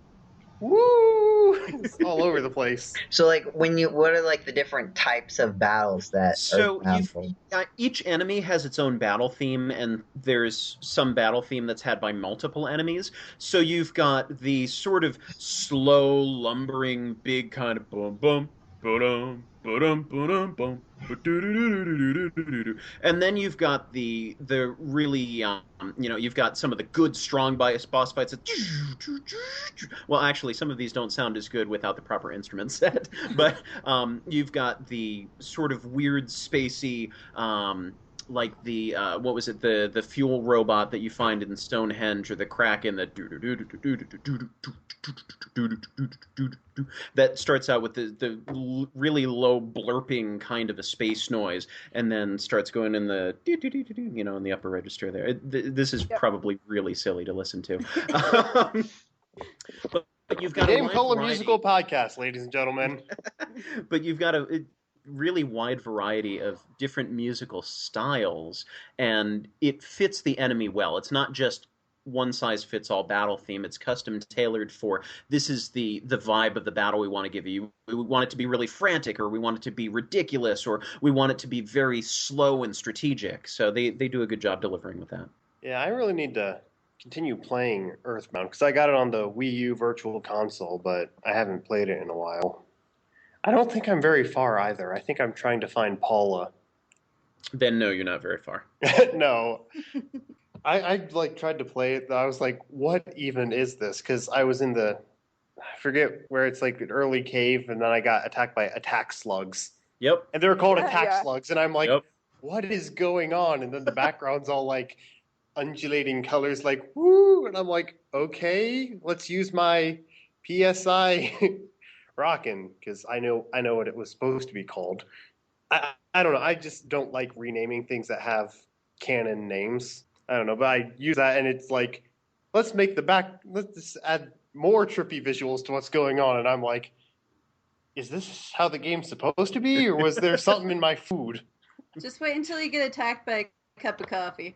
woo! It's all over the place. So, like, what are, like, the different types of battles that? So Earthbound plays? each enemy has its own battle theme, and there's some battle theme that's had by multiple enemies. So you've got the sort of slow, lumbering, big kind of boom, boom, ba-dum, ba-dum, ba-dum, bum, ba-do-do-do-do-do-do-do-do. And then you've got the really, you've got some of the good, strong boss fights. Well, actually, some of these don't sound as good without the proper instrument set. But you've got the sort of weird, spacey, like the what was it, the fuel robot that you find in Stonehenge, or the Kraken that starts out with the really low blurping kind of a space noise, and then starts going in the in the upper register there. This is probably really silly to listen to. But you've got GameCola musical podcast, ladies and gentlemen. But you've got a really wide variety of different musical styles, and it fits the enemy well. It's not just one-size-fits-all battle theme. It's custom tailored for, this is the vibe of the battle we want to give you. We want it to be really frantic, or we want it to be ridiculous, or we want it to be very slow and strategic. So they do a good job delivering with that. Yeah, I really need to continue playing Earthbound, because I got it on the Wii U Virtual Console, but I haven't played it in a while. I don't think I'm very far either. I think I'm trying to find Paula. Then no, you're not very far. No. I like tried to play it. I was like, what even is this? Because I was in I forget where it's like an early cave, and then I got attacked by attack slugs. Yep. And they were called attack slugs, and I'm like, Yep. What is going on? And then the background's all like undulating colors, like, woo! And I'm like, okay, let's use my PSI rockin', because I know what it was supposed to be called. I don't know. I just don't like renaming things that have canon names. I don't know, but I use that, and it's like, let's just add more trippy visuals to what's going on. And I'm like, is this how the game's supposed to be, or was there something in my food? Just wait until you get attacked by a cup of coffee.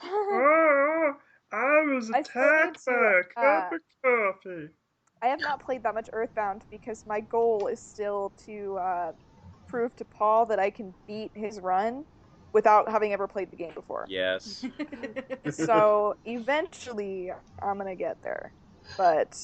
Oh, I was I attacked by still a need to, cup of coffee. I have not played that much Earthbound because my goal is still to prove to Paul that I can beat his run without having ever played the game before. Yes. So eventually I'm gonna get there, but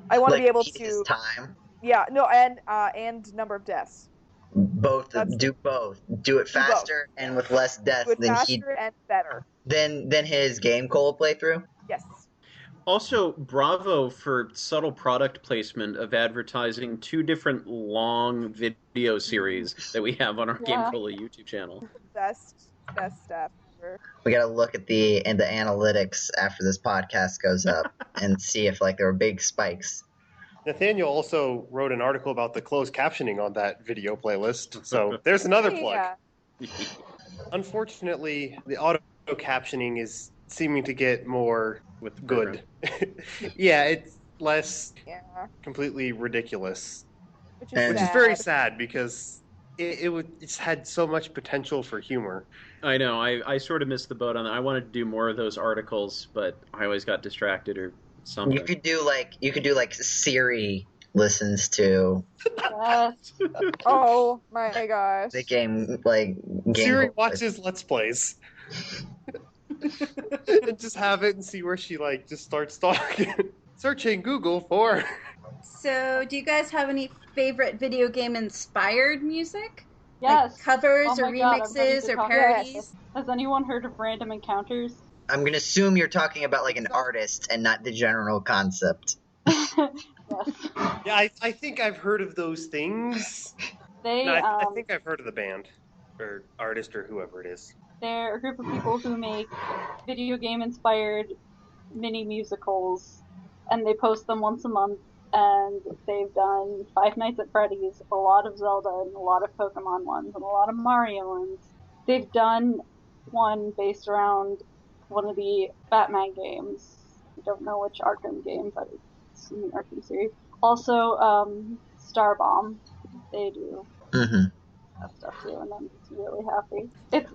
I want to be able beat to. his time. Yeah, no, and number of deaths. Both. That's- Do both. Do it faster and with less death Do it than faster and better. than his GameCola playthrough. Yes. Also, bravo for subtle product placement of advertising 2 different long video series that we have on our Yeah. GameCola YouTube channel. Best stuff ever. We gotta look at the analytics after this podcast goes up and see if like there were big spikes. Nathaniel also wrote an article about the closed captioning on that video playlist, so there's another plug. Yeah. Unfortunately, the auto captioning is seeming to get more With good. Yeah, it's less Yeah. completely ridiculous, Which is And- which is sad. very sad because it's had so much potential for humor. I know. I sort of missed the boat on that. I wanted to do more of those articles, but I always got distracted or something. You could do like Siri listens to Yes. Oh my gosh. the game Siri GameCola. watches Let's Plays. And just have it and see where she just starts talking. Searching Google for. So, do you guys have any favorite video game inspired music? Yes. Like covers Oh or my God, I'm ready remixes to or talk about parodies? this. Has anyone heard of Random Encounters? I'm gonna assume you're talking about like an artist and not the general concept. Yes. Yeah, I think I've heard of those things. They No, I think I've heard of the band or artist or whoever it is. they're a group of people who make video game inspired mini musicals, and they post them once a month. And they've done Five Nights at Freddy's, a lot of Zelda, and a lot of Pokemon ones, and a lot of Mario ones. They've done one based around one of the Batman games. I don't know which Arkham game, but it's in the Arkham series. Also, Starbomb. They do Mm-hmm. that stuff too, and I'm just really happy.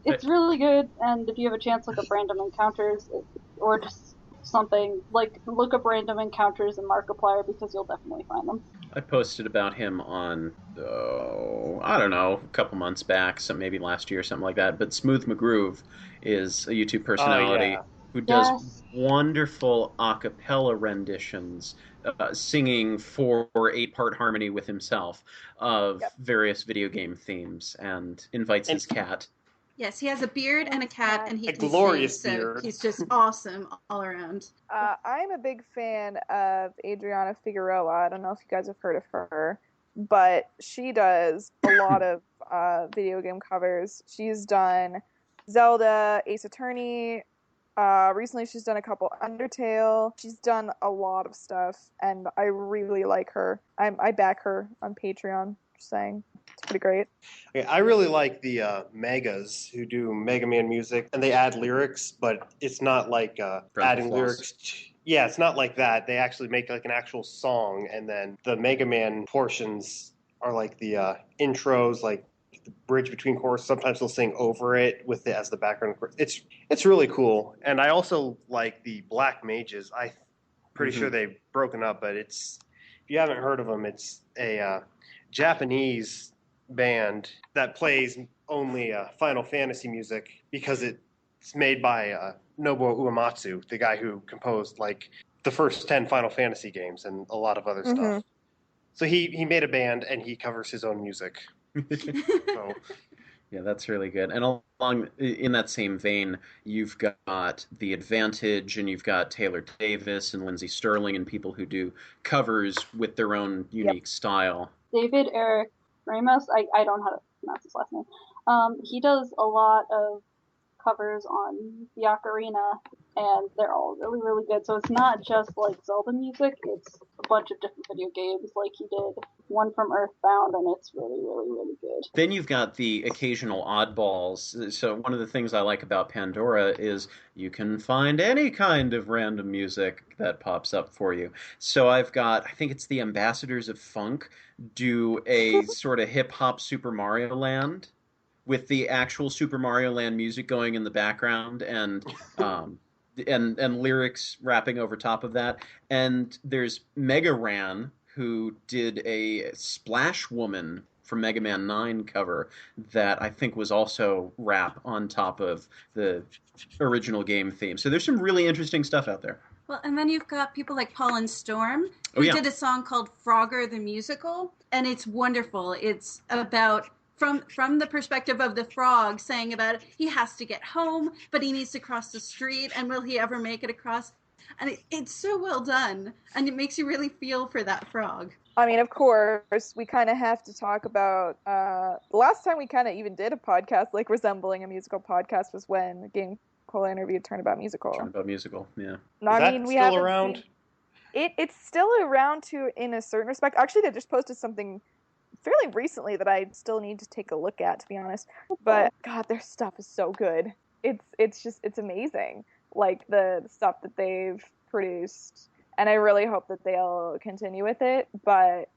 It's really good, and if you have a chance, look up Random Encounters, or just something like look up Random Encounters in Markiplier because you'll definitely find them. I posted about him on, I don't know, a couple months back, so maybe last year or something like that. But Smooth McGroove is a YouTube personality yeah. who does Yes. wonderful a cappella renditions, singing 4 or 8-part harmony with himself of various video game themes, and invites his cat. Yes, he has a beard and a cat, and he A can glorious sing, so beard. he's just awesome all around. I'm a big fan of Adriana Figueroa. I don't know if you guys have heard of her, but she does a lot of video game covers. She's done Zelda, Ace Attorney. Recently, she's done a couple Undertale. She's done a lot of stuff, and I really like her. I back her on Patreon. Just saying, it's pretty great. Okay, I really like the Megas who do Mega Man music, and they add lyrics, but it's not like adding lyrics. Yeah, it's not like that. They actually make like an actual song, and then the Mega Man portions are like the intros, like the bridge between choruses. Sometimes they'll sing over it with it as the background. It's really cool. And I also like the Black Mages. I'm pretty sure they've broken up, but if you haven't heard of them, it's a Japanese band that plays only Final Fantasy music because it's made by Nobuo Uematsu, the guy who composed like the first 10 Final Fantasy games and a lot of other stuff. So he made a band and he covers his own music. So. Yeah, that's really good. And along in that same vein, you've got The Advantage, and you've got Taylor Davis and Lindsey Sterling, and people who do covers with their own unique style. David Eric Ramos, I don't know how to pronounce his last name. He does a lot of covers on the ocarina, and they're all really, really good. So it's not just like Zelda music, it's a bunch of different video games. Like he did one from Earthbound, and it's really, really, really good. Then you've got the occasional oddballs. So one of the things I like about Pandora is you can find any kind of random music that pops up for you. So I've got, I think it's the Ambassadors of Funk do a sort of hip-hop Super Mario Land with the actual Super Mario Land music going in the background and lyrics rapping over top of that. And there's Mega Ran, who did a Splash Woman from Mega Man 9 cover that I think was also rap on top of the original game theme. So there's some really interesting stuff out there. Well, and then you've got people like Paul and Storm, who did a song called Frogger the Musical, and it's wonderful. It's about from the perspective of the frog, saying about he has to get home, but he needs to cross the street, and will he ever make it across? And it's so well done, and it makes you really feel for that frog. I mean, of course, we kind of have to talk about, the last time we kind of even did a podcast, like resembling a musical podcast, was when GameCola interviewed Turnabout Musical. Turnabout Musical, yeah. No, Is that still around? It's still around in a certain respect. Actually, they just posted something fairly recently that I still need to take a look at, to be honest. But God, their stuff is so good. It's amazing. Like the stuff that they've produced, and I really hope that they'll continue with it. But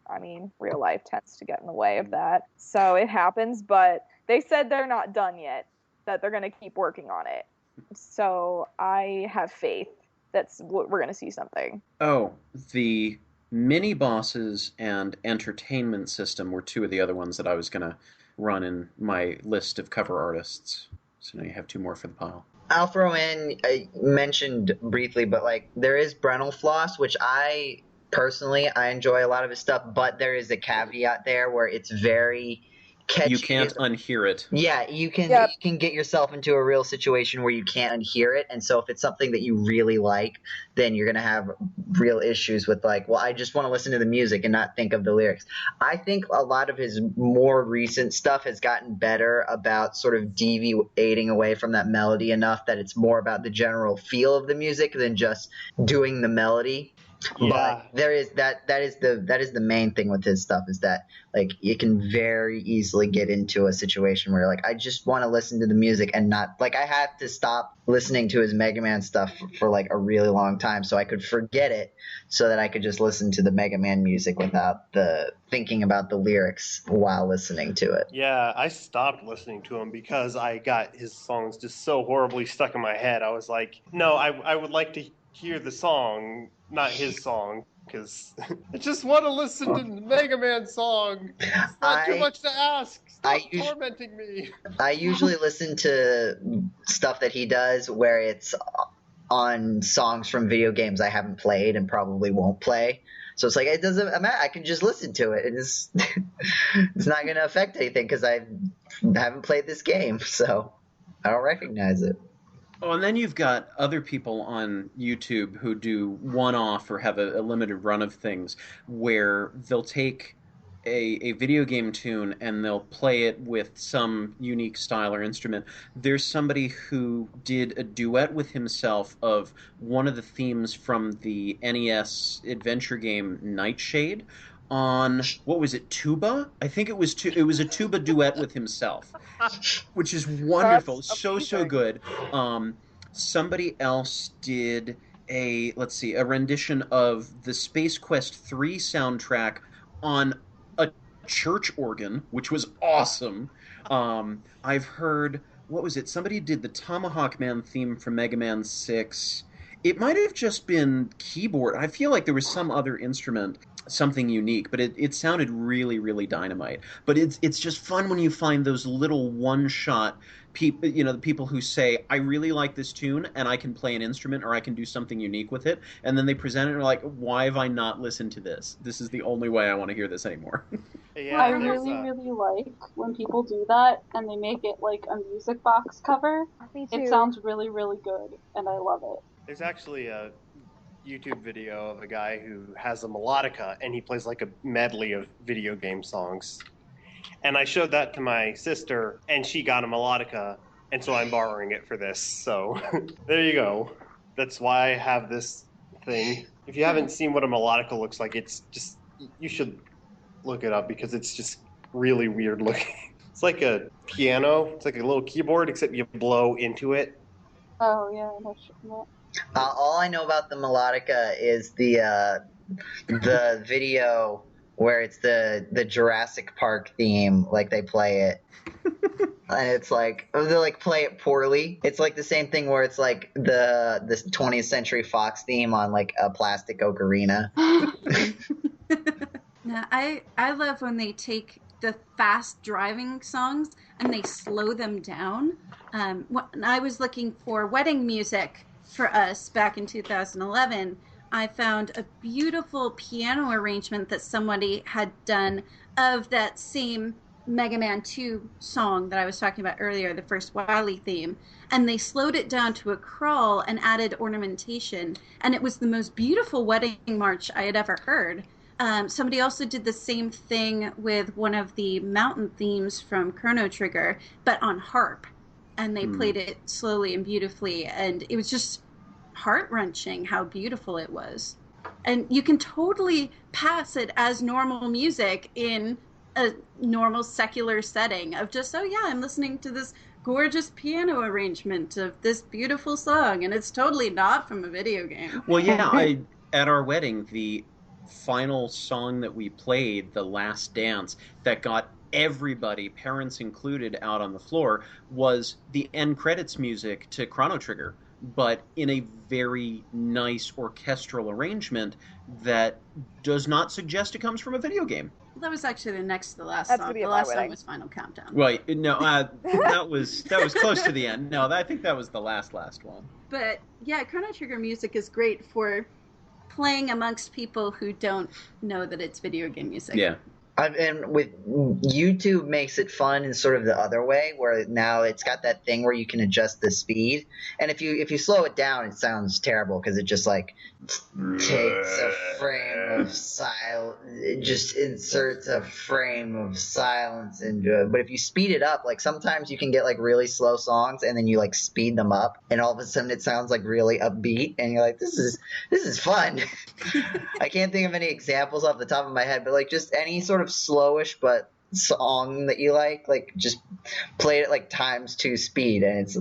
I mean, real life tends to get in the way of that, so it happens. But they said they're not done yet; that they're going to keep working on it. So I have faith that we're going to see something. Oh, the mini bosses and entertainment system were two of the other ones that I was going to run in my list of cover artists. So now you have two more for the pile. I'll throw in, I mentioned briefly, but like there is Brennel Floss, which I personally enjoy a lot of his stuff, but there is a caveat there where it's very catchy. You can't unhear it. Yeah, you can get yourself into a real situation where you can't unhear it, and so if it's something that you really like, then you're gonna have real issues with like, well, I just want to listen to the music and not think of the lyrics. I think a lot of his more recent stuff has gotten better about sort of deviating away from that melody enough that it's more about the general feel of the music than just doing the melody. Yeah. But there is that is the main thing with his stuff, is that like you can very easily get into a situation where like I just want to listen to the music and not like I had to stop listening to his Mega Man stuff for like a really long time so I could forget it so that I could just listen to the Mega Man music without the thinking about the lyrics while listening to it. Yeah, I stopped listening to him because I got his songs just so horribly stuck in my head. I was like, no, I would like to hear the song, not his song, because I just want to listen to the Mega Man song. It's not too much to ask. Stop tormenting me. I usually listen to stuff that he does where it's on songs from video games I haven't played and probably won't play. So it's like, it doesn't matter. I can just listen to it. It's not going to affect anything because I haven't played this game, so I don't recognize it. Oh, and then you've got other people on YouTube who do one-off or have a limited run of things where they'll take a video game tune and they'll play it with some unique style or instrument. There's somebody who did a duet with himself of one of the themes from the NES adventure game Nightshade on, what was it, tuba? I think it was a tuba duet with himself, which is wonderful. So good. Somebody else did a rendition of the Space Quest 3 soundtrack on a church organ, which was awesome. I've heard, what was it? Somebody did the Tomahawk Man theme from Mega Man 6. It might have just been keyboard. I feel like there was some other instrument, something unique, but it sounded really, really dynamite. But it's just fun when you find those little one-shot people, the people who say, I really like this tune, and I can play an instrument, or I can do something unique with it, and then they present it, and are like, why have I not listened to this? This is the only way I want to hear this anymore. Yeah, I really, really like when people do that and they make it like a music box cover. Me too. It sounds really, really good, and I love it. There's actually a YouTube video of a guy who has a melodica, and he plays like a medley of video game songs. And I showed that to my sister, and she got a melodica, and so I'm borrowing it for this. So there you go. That's why I have this thing. If you haven't seen what a melodica looks like, it's just, you should look it up because it's just really weird looking. It's like a piano. It's like a little keyboard, except you blow into it. Oh, yeah, no. All I know about the melodica is the video where it's the Jurassic Park theme, like they play it. And it's like, they like play it poorly. It's like the same thing where it's like the 20th Century Fox theme on like a plastic ocarina. No, I love when they take the fast driving songs and they slow them down. When I was looking for wedding music for us back in 2011, I found a beautiful piano arrangement that somebody had done of that same Mega Man 2 song that I was talking about earlier, the first Wily theme, and they slowed it down to a crawl and added ornamentation, and it was the most beautiful wedding march I had ever heard. Somebody also did the same thing with one of the mountain themes from Chrono Trigger, but on harp, and they played it slowly and beautifully, and it was just heart-wrenching how beautiful it was. And you can totally pass it as normal music in a normal secular setting of just, oh yeah, I'm listening to this gorgeous piano arrangement of this beautiful song, and it's totally not from a video game. Well, yeah, at our wedding, the final song that we played, The Last Dance, that got everybody, parents included, out on the floor, was the end credits music to Chrono Trigger, but in a very nice orchestral arrangement that does not suggest it comes from a video game. That was actually the next to the last That's song. gonna be The at my last song wedding. was Final Countdown. Right, no, that was close to the end. No, I think that was the last one. But yeah, Chrono Trigger music is great for playing amongst people who don't know that it's video game music. Yeah. And with YouTube makes it fun in sort of the other way, where now it's got that thing where you can adjust the speed, and if you slow it down, it sounds terrible because it just like takes a frame of silence. It just inserts a frame of silence into it. But if you speed it up, like sometimes you can get like really slow songs, and then you like speed them up, and all of a sudden it sounds like really upbeat, and you're like, this is fun. I can't think of any examples off the top of my head, but like just any sort of slowish but song that you like just play it like times 2 speed, and it's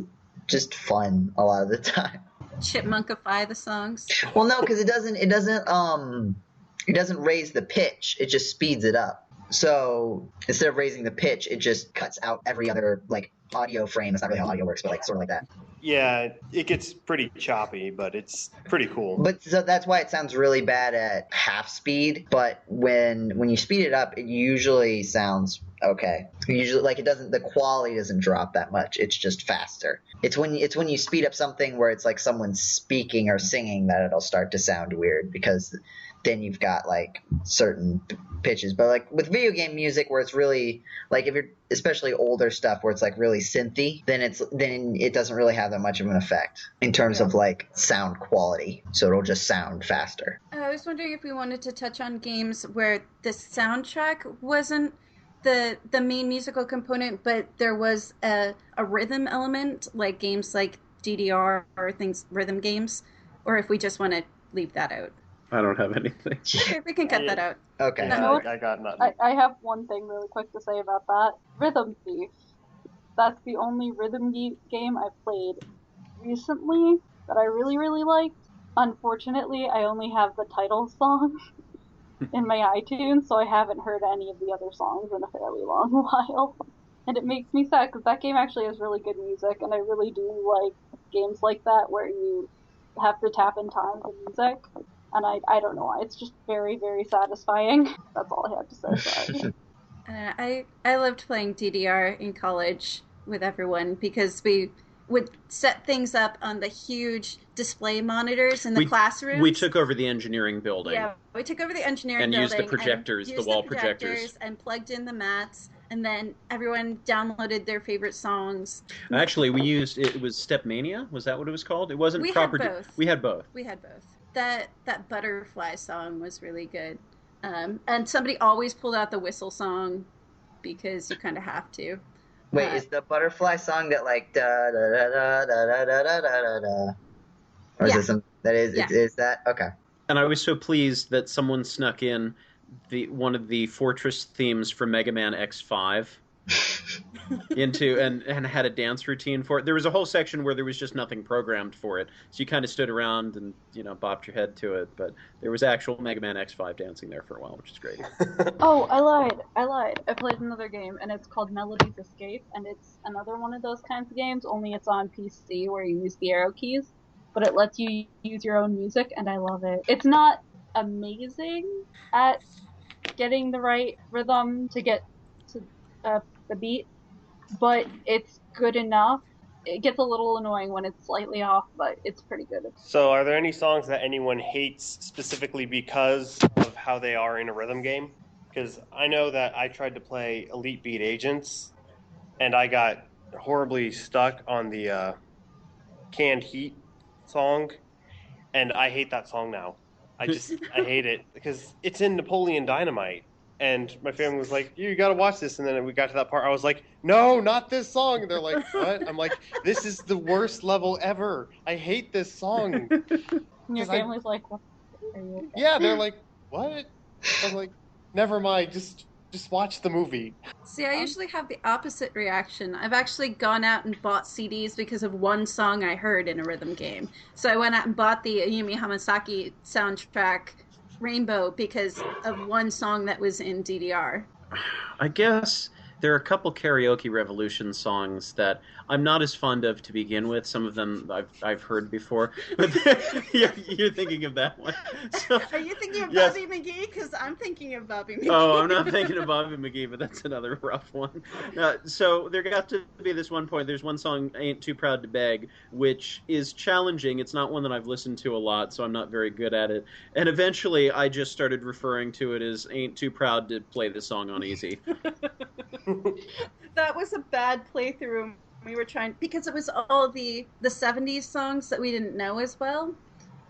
just fun a lot of the time. Chipmunkify the songs. Well, no, because it doesn't raise the pitch, it just speeds it up. So instead of raising the pitch, it just cuts out every other like audio frame. That's not really how audio works, but like sort of like that. Yeah, it gets pretty choppy, but it's pretty cool. But so that's why it sounds really bad at half speed. But when you speed it up, it usually sounds okay. Usually, like the quality doesn't drop that much. It's just faster. It's when you speed up something where it's like someone speaking or singing that it'll start to sound weird, because then you've got like certain pitches. But like with video game music, where it's really like, if you're especially older stuff where it's like really synthy, then it doesn't really have that much of an effect in terms of like sound quality. So it'll just sound faster. I was wondering if we wanted to touch on games where the soundtrack wasn't the main musical component, but there was a rhythm element, like games like DDR or things, rhythm games, or if we just want to leave that out. I don't have anything. Okay, we can cut that out. Okay. Yeah, I got nothing. I have one thing really quick to say about that. Rhythm Thief. That's the only rhythm game I've played recently that I really, really liked. Unfortunately, I only have the title song. in my iTunes, so I haven't heard any of the other songs in a fairly long while. And it makes me sad because that game actually has really good music, and I really do like games like that where you have to tap in time for music. And I don't know why. It's just very, very satisfying. That's all I have to say. Sorry. I loved playing DDR in college with everyone because we would set things up on the huge display monitors in the classrooms. We took over the engineering building. Yeah, we took over the engineering and building. Used the projectors, the wall projectors. And plugged in the mats. And then everyone downloaded their favorite songs. Actually, it was Stepmania? Was that what it was called? It wasn't proper. Had both. We had both. We had both. That Butterfly song was really good. And somebody always pulled out the whistle song because you kind of have to. Wait, is the Butterfly song that like da da da da da da da da da? Or is it some that is is that okay? And I was so pleased that someone snuck in one of the Fortress themes from Mega Man X5 into and had a dance routine for it. There was a whole section where there was just nothing programmed for it, so you kind of stood around and bopped your head to it. But there was actual Mega Man X5 dancing there for a while, which is great. Oh, I lied. I played another game, and it's called Melody's Escape, and it's another one of those kinds of games. Only it's on PC where you use the arrow keys, but it lets you use your own music, and I love it. It's not amazing at getting the right rhythm to get to the beat, but it's good enough. It gets a little annoying when it's slightly off, but it's pretty good. So are there any songs that anyone hates specifically because of how they are in a rhythm game? Because I know that I tried to play Elite Beat Agents, and I got horribly stuck on the Canned Heat song, and I hate that song now. I hate it because it's in Napoleon Dynamite. And my family was like, you got to watch this. And then we got to that part. I was like, no, not this song. And they're like, what? I'm like, this is the worst level ever. I hate this song. And your family's like, what? Are you okay? Yeah, they're like, what? I'm like, never mind. Just watch the movie. See, I usually have the opposite reaction. I've actually gone out and bought CDs because of one song I heard in a rhythm game. So I went out and bought the Ayumi Hamasaki soundtrack Rainbow because of one song that was in DDR. I guess there are a couple Karaoke Revolution songs that I'm not as fond of to begin with. Some of them I've heard before. But you're thinking of that one. So, are you thinking of Bobby McGee? Because I'm thinking of Bobby McGee. Oh, I'm not thinking of Bobby McGee, but that's another rough one. So there got to be this one point. There's one song, Ain't Too Proud to Beg, which is challenging. It's not one that I've listened to a lot, so I'm not very good at it. And eventually I just started referring to it as Ain't Too Proud to Play this song on easy. That was a bad playthrough. We were trying because it was all the 70s songs that we didn't know as well.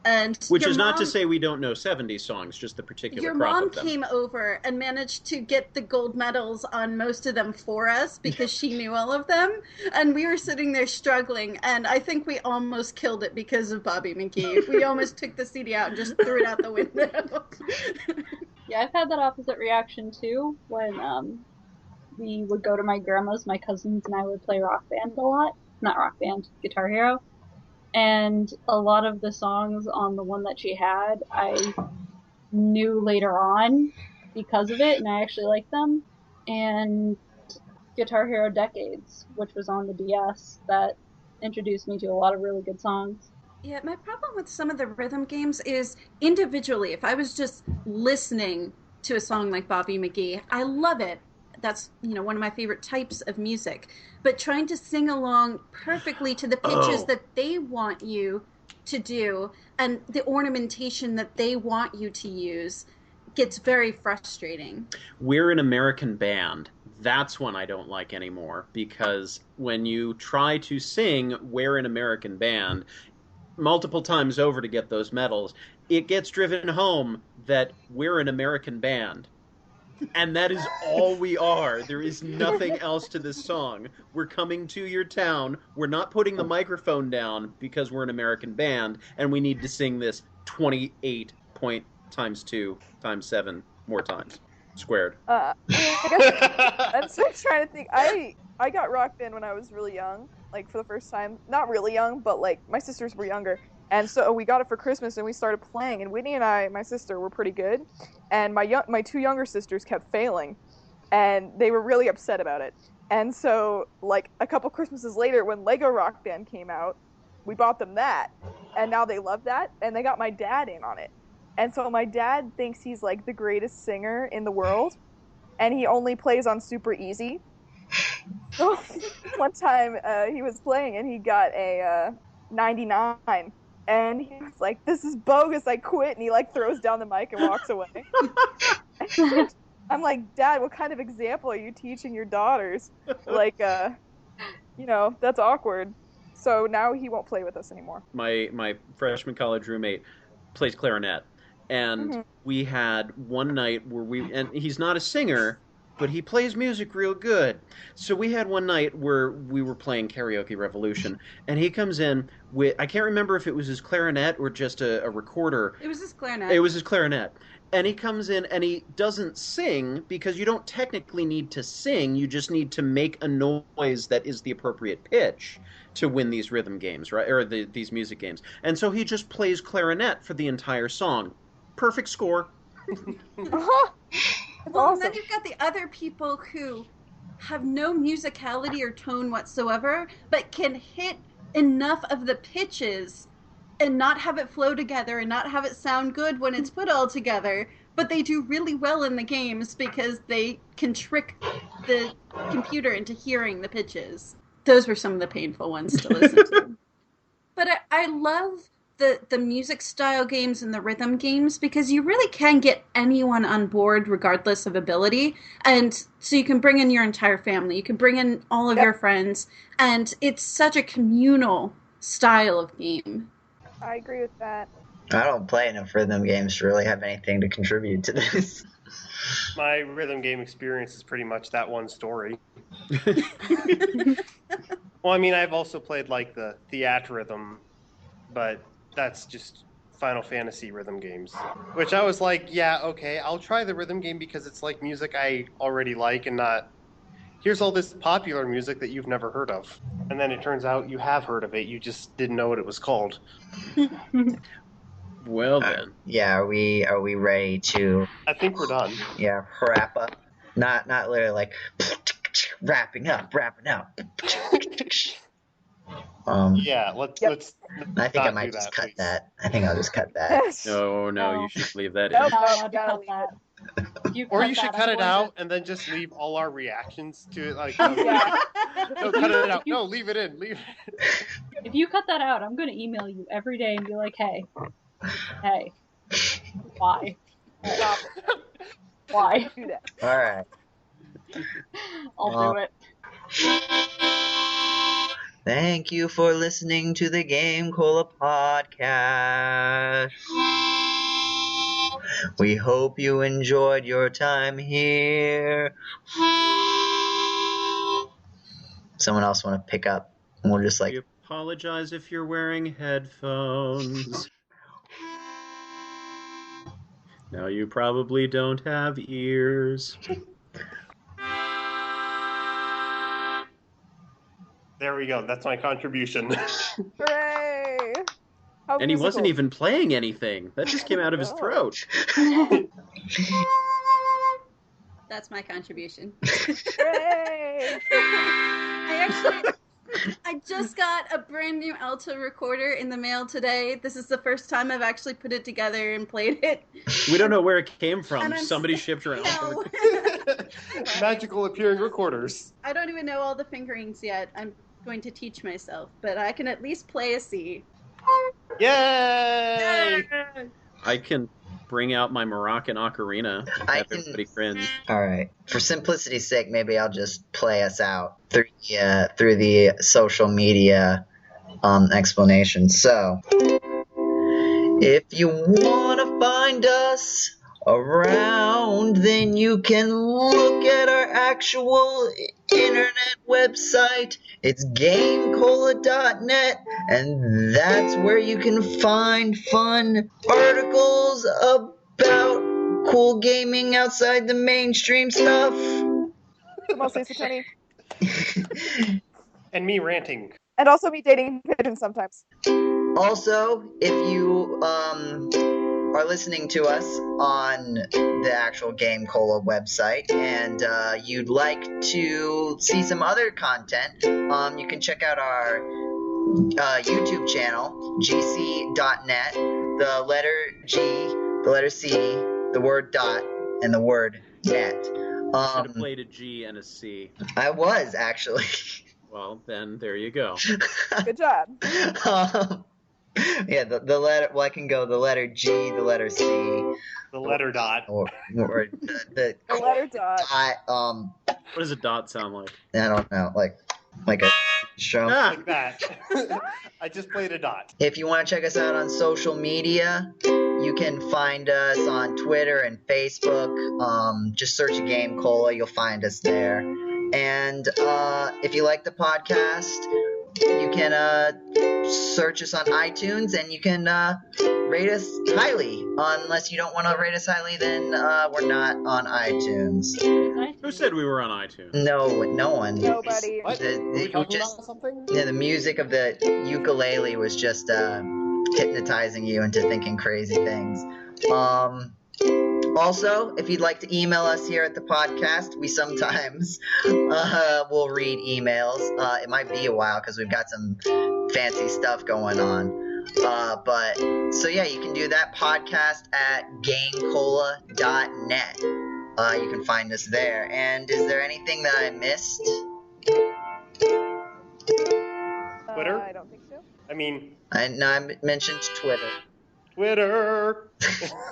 And which is not to say we don't know 70s songs, just the particular crop of them. Your mom came over and managed to get the gold medals on most of them for us because she knew all of them. And we were sitting there struggling, and I think we almost killed it because of Bobby McGee. We almost took the CD out and just threw it out the window. Yeah, I've had that opposite reaction too when we would go to my grandma's, my cousins and I would play Rock Band a lot. Not Rock Band, Guitar Hero. And a lot of the songs on the one that she had, I knew later on because of it, and I actually liked them. And Guitar Hero Decades, which was on the DS, that introduced me to a lot of really good songs. Yeah, my problem with some of the rhythm games is individually, if I was just listening to a song like Bobby McGee, I love it. That's, one of my favorite types of music. But trying to sing along perfectly to the pitches that they want you to do and the ornamentation that they want you to use gets very frustrating. We're an American Band. That's one I don't like anymore, because when you try to sing We're an American Band multiple times over to get those medals, it gets driven home that we're an American band. And that is all we are. There is nothing else to this song. We're coming to your town. We're not putting the microphone down because we're an American band, and we need to sing this 28 point times 2 times 7 more times. Squared. I guess I'm still trying to think. I got Rock Band when I was really young, like for the first time. Not really young, but like my sisters were younger. And so we got it for Christmas, and we started playing. And Whitney and I, my sister, were pretty good, and my two younger sisters kept failing, and they were really upset about it. And so, like, a couple Christmases later, when Lego Rock Band came out, we bought them that, and now they love that, and they got my dad in on it. And so my dad thinks he's, like, the greatest singer in the world, and he only plays on super easy. So one time he was playing, and he got a 99, and he was like, "This is bogus, I quit," and he, like, throws down the mic and walks away. I'm like, "Dad, what kind of example are you teaching your daughters? Like, that's awkward." So now he won't play with us anymore. My freshman college roommate plays clarinet, and we had one night where and he's not a singer, but he plays music real good. So we had one night where we were playing Karaoke Revolution, and he comes in with, I can't remember if it was his clarinet or just a recorder. It was his clarinet. It was his clarinet. And he comes in and he doesn't sing, because you don't technically need to sing, you just need to make a noise that is the appropriate pitch to win these rhythm games, right? Or these music games. And so he just plays clarinet for the entire song. Perfect score. Well, Awesome. and then you've got the other people who have no musicality or tone whatsoever, but can hit enough of the pitches and not have it flow together and not have it sound good when it's put all together, but they do really well in the games because they can trick the computer into hearing the pitches. Those were some of the painful ones to listen to. But I love the music style games and the rhythm games, because you really can get anyone on board regardless of ability. And so you can bring in your entire family, you can bring in all of your friends, and it's such a communal style of game. I agree with that. I don't play enough rhythm games to really have anything to contribute to this. My rhythm game experience is pretty much that one story. Well, I mean, I've also played, like, the Theatrhythm, but that's just Final Fantasy rhythm games. Which I was like, yeah, okay, I'll try the rhythm game because it's, like, music I already like, and not, here's all this popular music that you've never heard of. And then it turns out you have heard of it, you just didn't know what it was called. Well then. Yeah, are we ready to? I think we're done. Yeah, wrap up. Not literally like wrapping up. Yeah, let's I think I not might do just that, cut please. that. I think I'll just cut that. No, you should leave that Nope. in. I'll gotta cut leave that. You Or cut you should that, cut I'm it going out and then just leave all our reactions to it. Like, no, Yeah. no, cut it out. No, leave it in. Leave it. If you cut that out, I'm going to email you every day and be like, hey, why? Stop it. Why? Do that. All right. I'll do it. Thank you for listening to the GameCola Podcast. We hope you enjoyed your time here. Someone else want to pick up? And we'll just like... We apologize if you're wearing headphones. Now you probably don't have ears. There we go. That's my contribution. Hooray! How And he wasn't musical. even playing anything. That just came out of his throat. That's my contribution. Hooray! I just got a brand new Alto recorder in the mail today. This is the first time I've actually put it together and played it. We don't know where it came from. And I'm Somebody shipped her an No. Magical appearing recorders. I don't even know all the fingerings yet. I'm going to teach myself, but I can at least play a C. Yay! I can bring out my Moroccan ocarina. I Have can- everybody cringe. All right. For simplicity's sake, maybe I'll just play us out through the social media explanation. So, if you want to find us around, then you can look at our actual internet website. It's GameCola.net, and that's where you can find fun articles about cool gaming outside the mainstream stuff. Come on, Stacey Tony. And me ranting. And also me dating pigeons sometimes. Also, if you are listening to us on the actual GameCola website and you'd like to see some other content, you can check out our YouTube channel, gc.net, the letter G, the letter C, the word dot, and the word net. Should have played a G and a C. I was, actually. Well, then there you go. Good job. Yeah, the letter. Well, I can go the letter G, the letter C, The letter dot. or the letter dot. What does a dot sound like? I don't know, like a show. Like that. I just played a dot. If you want to check us out on social media, you can find us on Twitter and Facebook. Just search GameCola, you'll find us there. And if you like the podcast, you can search us on iTunes, and you can rate us highly. Unless you don't want to rate us highly, then we're not on iTunes. Who said we were on iTunes? No one. Nobody. What? Are we talking about something? Yeah, the music of the ukulele was just hypnotizing you into thinking crazy things. Also, if you'd like to email us here at the podcast, we sometimes will read emails. It might be a while because we've got some fancy stuff going on. So yeah, you can do that podcast at GameCola.net. You can find us there. And is there anything that I missed? Twitter? I don't think so. I mean, I mentioned Twitter. Twitter.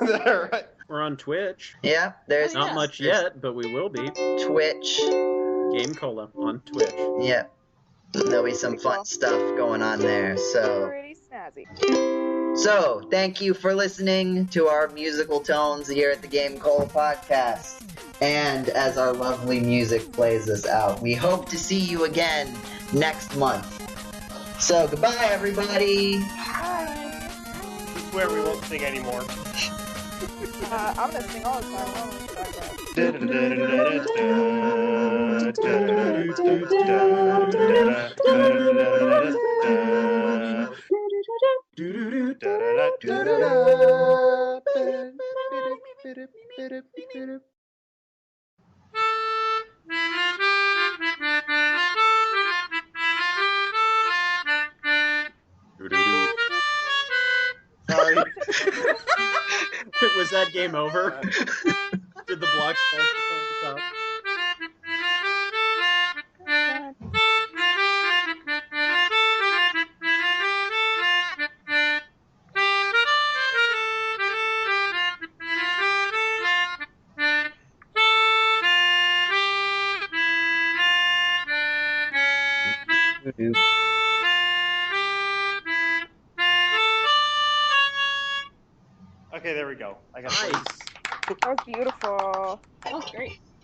Right. We're on Twitch. Yeah, there's Not much yet, but we will be. Twitch. GameCola on Twitch. Yeah, there'll be some fun stuff going on there. So Pretty snazzy. thank you for listening to our musical tones here at the GameCola Podcast. And as our lovely music plays us out, we hope to see you again next month. So goodbye, everybody. Bye. I swear we won't sing anymore. I'm gonna sing all the time. I don't know what you're talking about. Sorry. Was that game over? Did the blocks fall from the top? Okay, there we go. I got Nice. That was beautiful. That was great.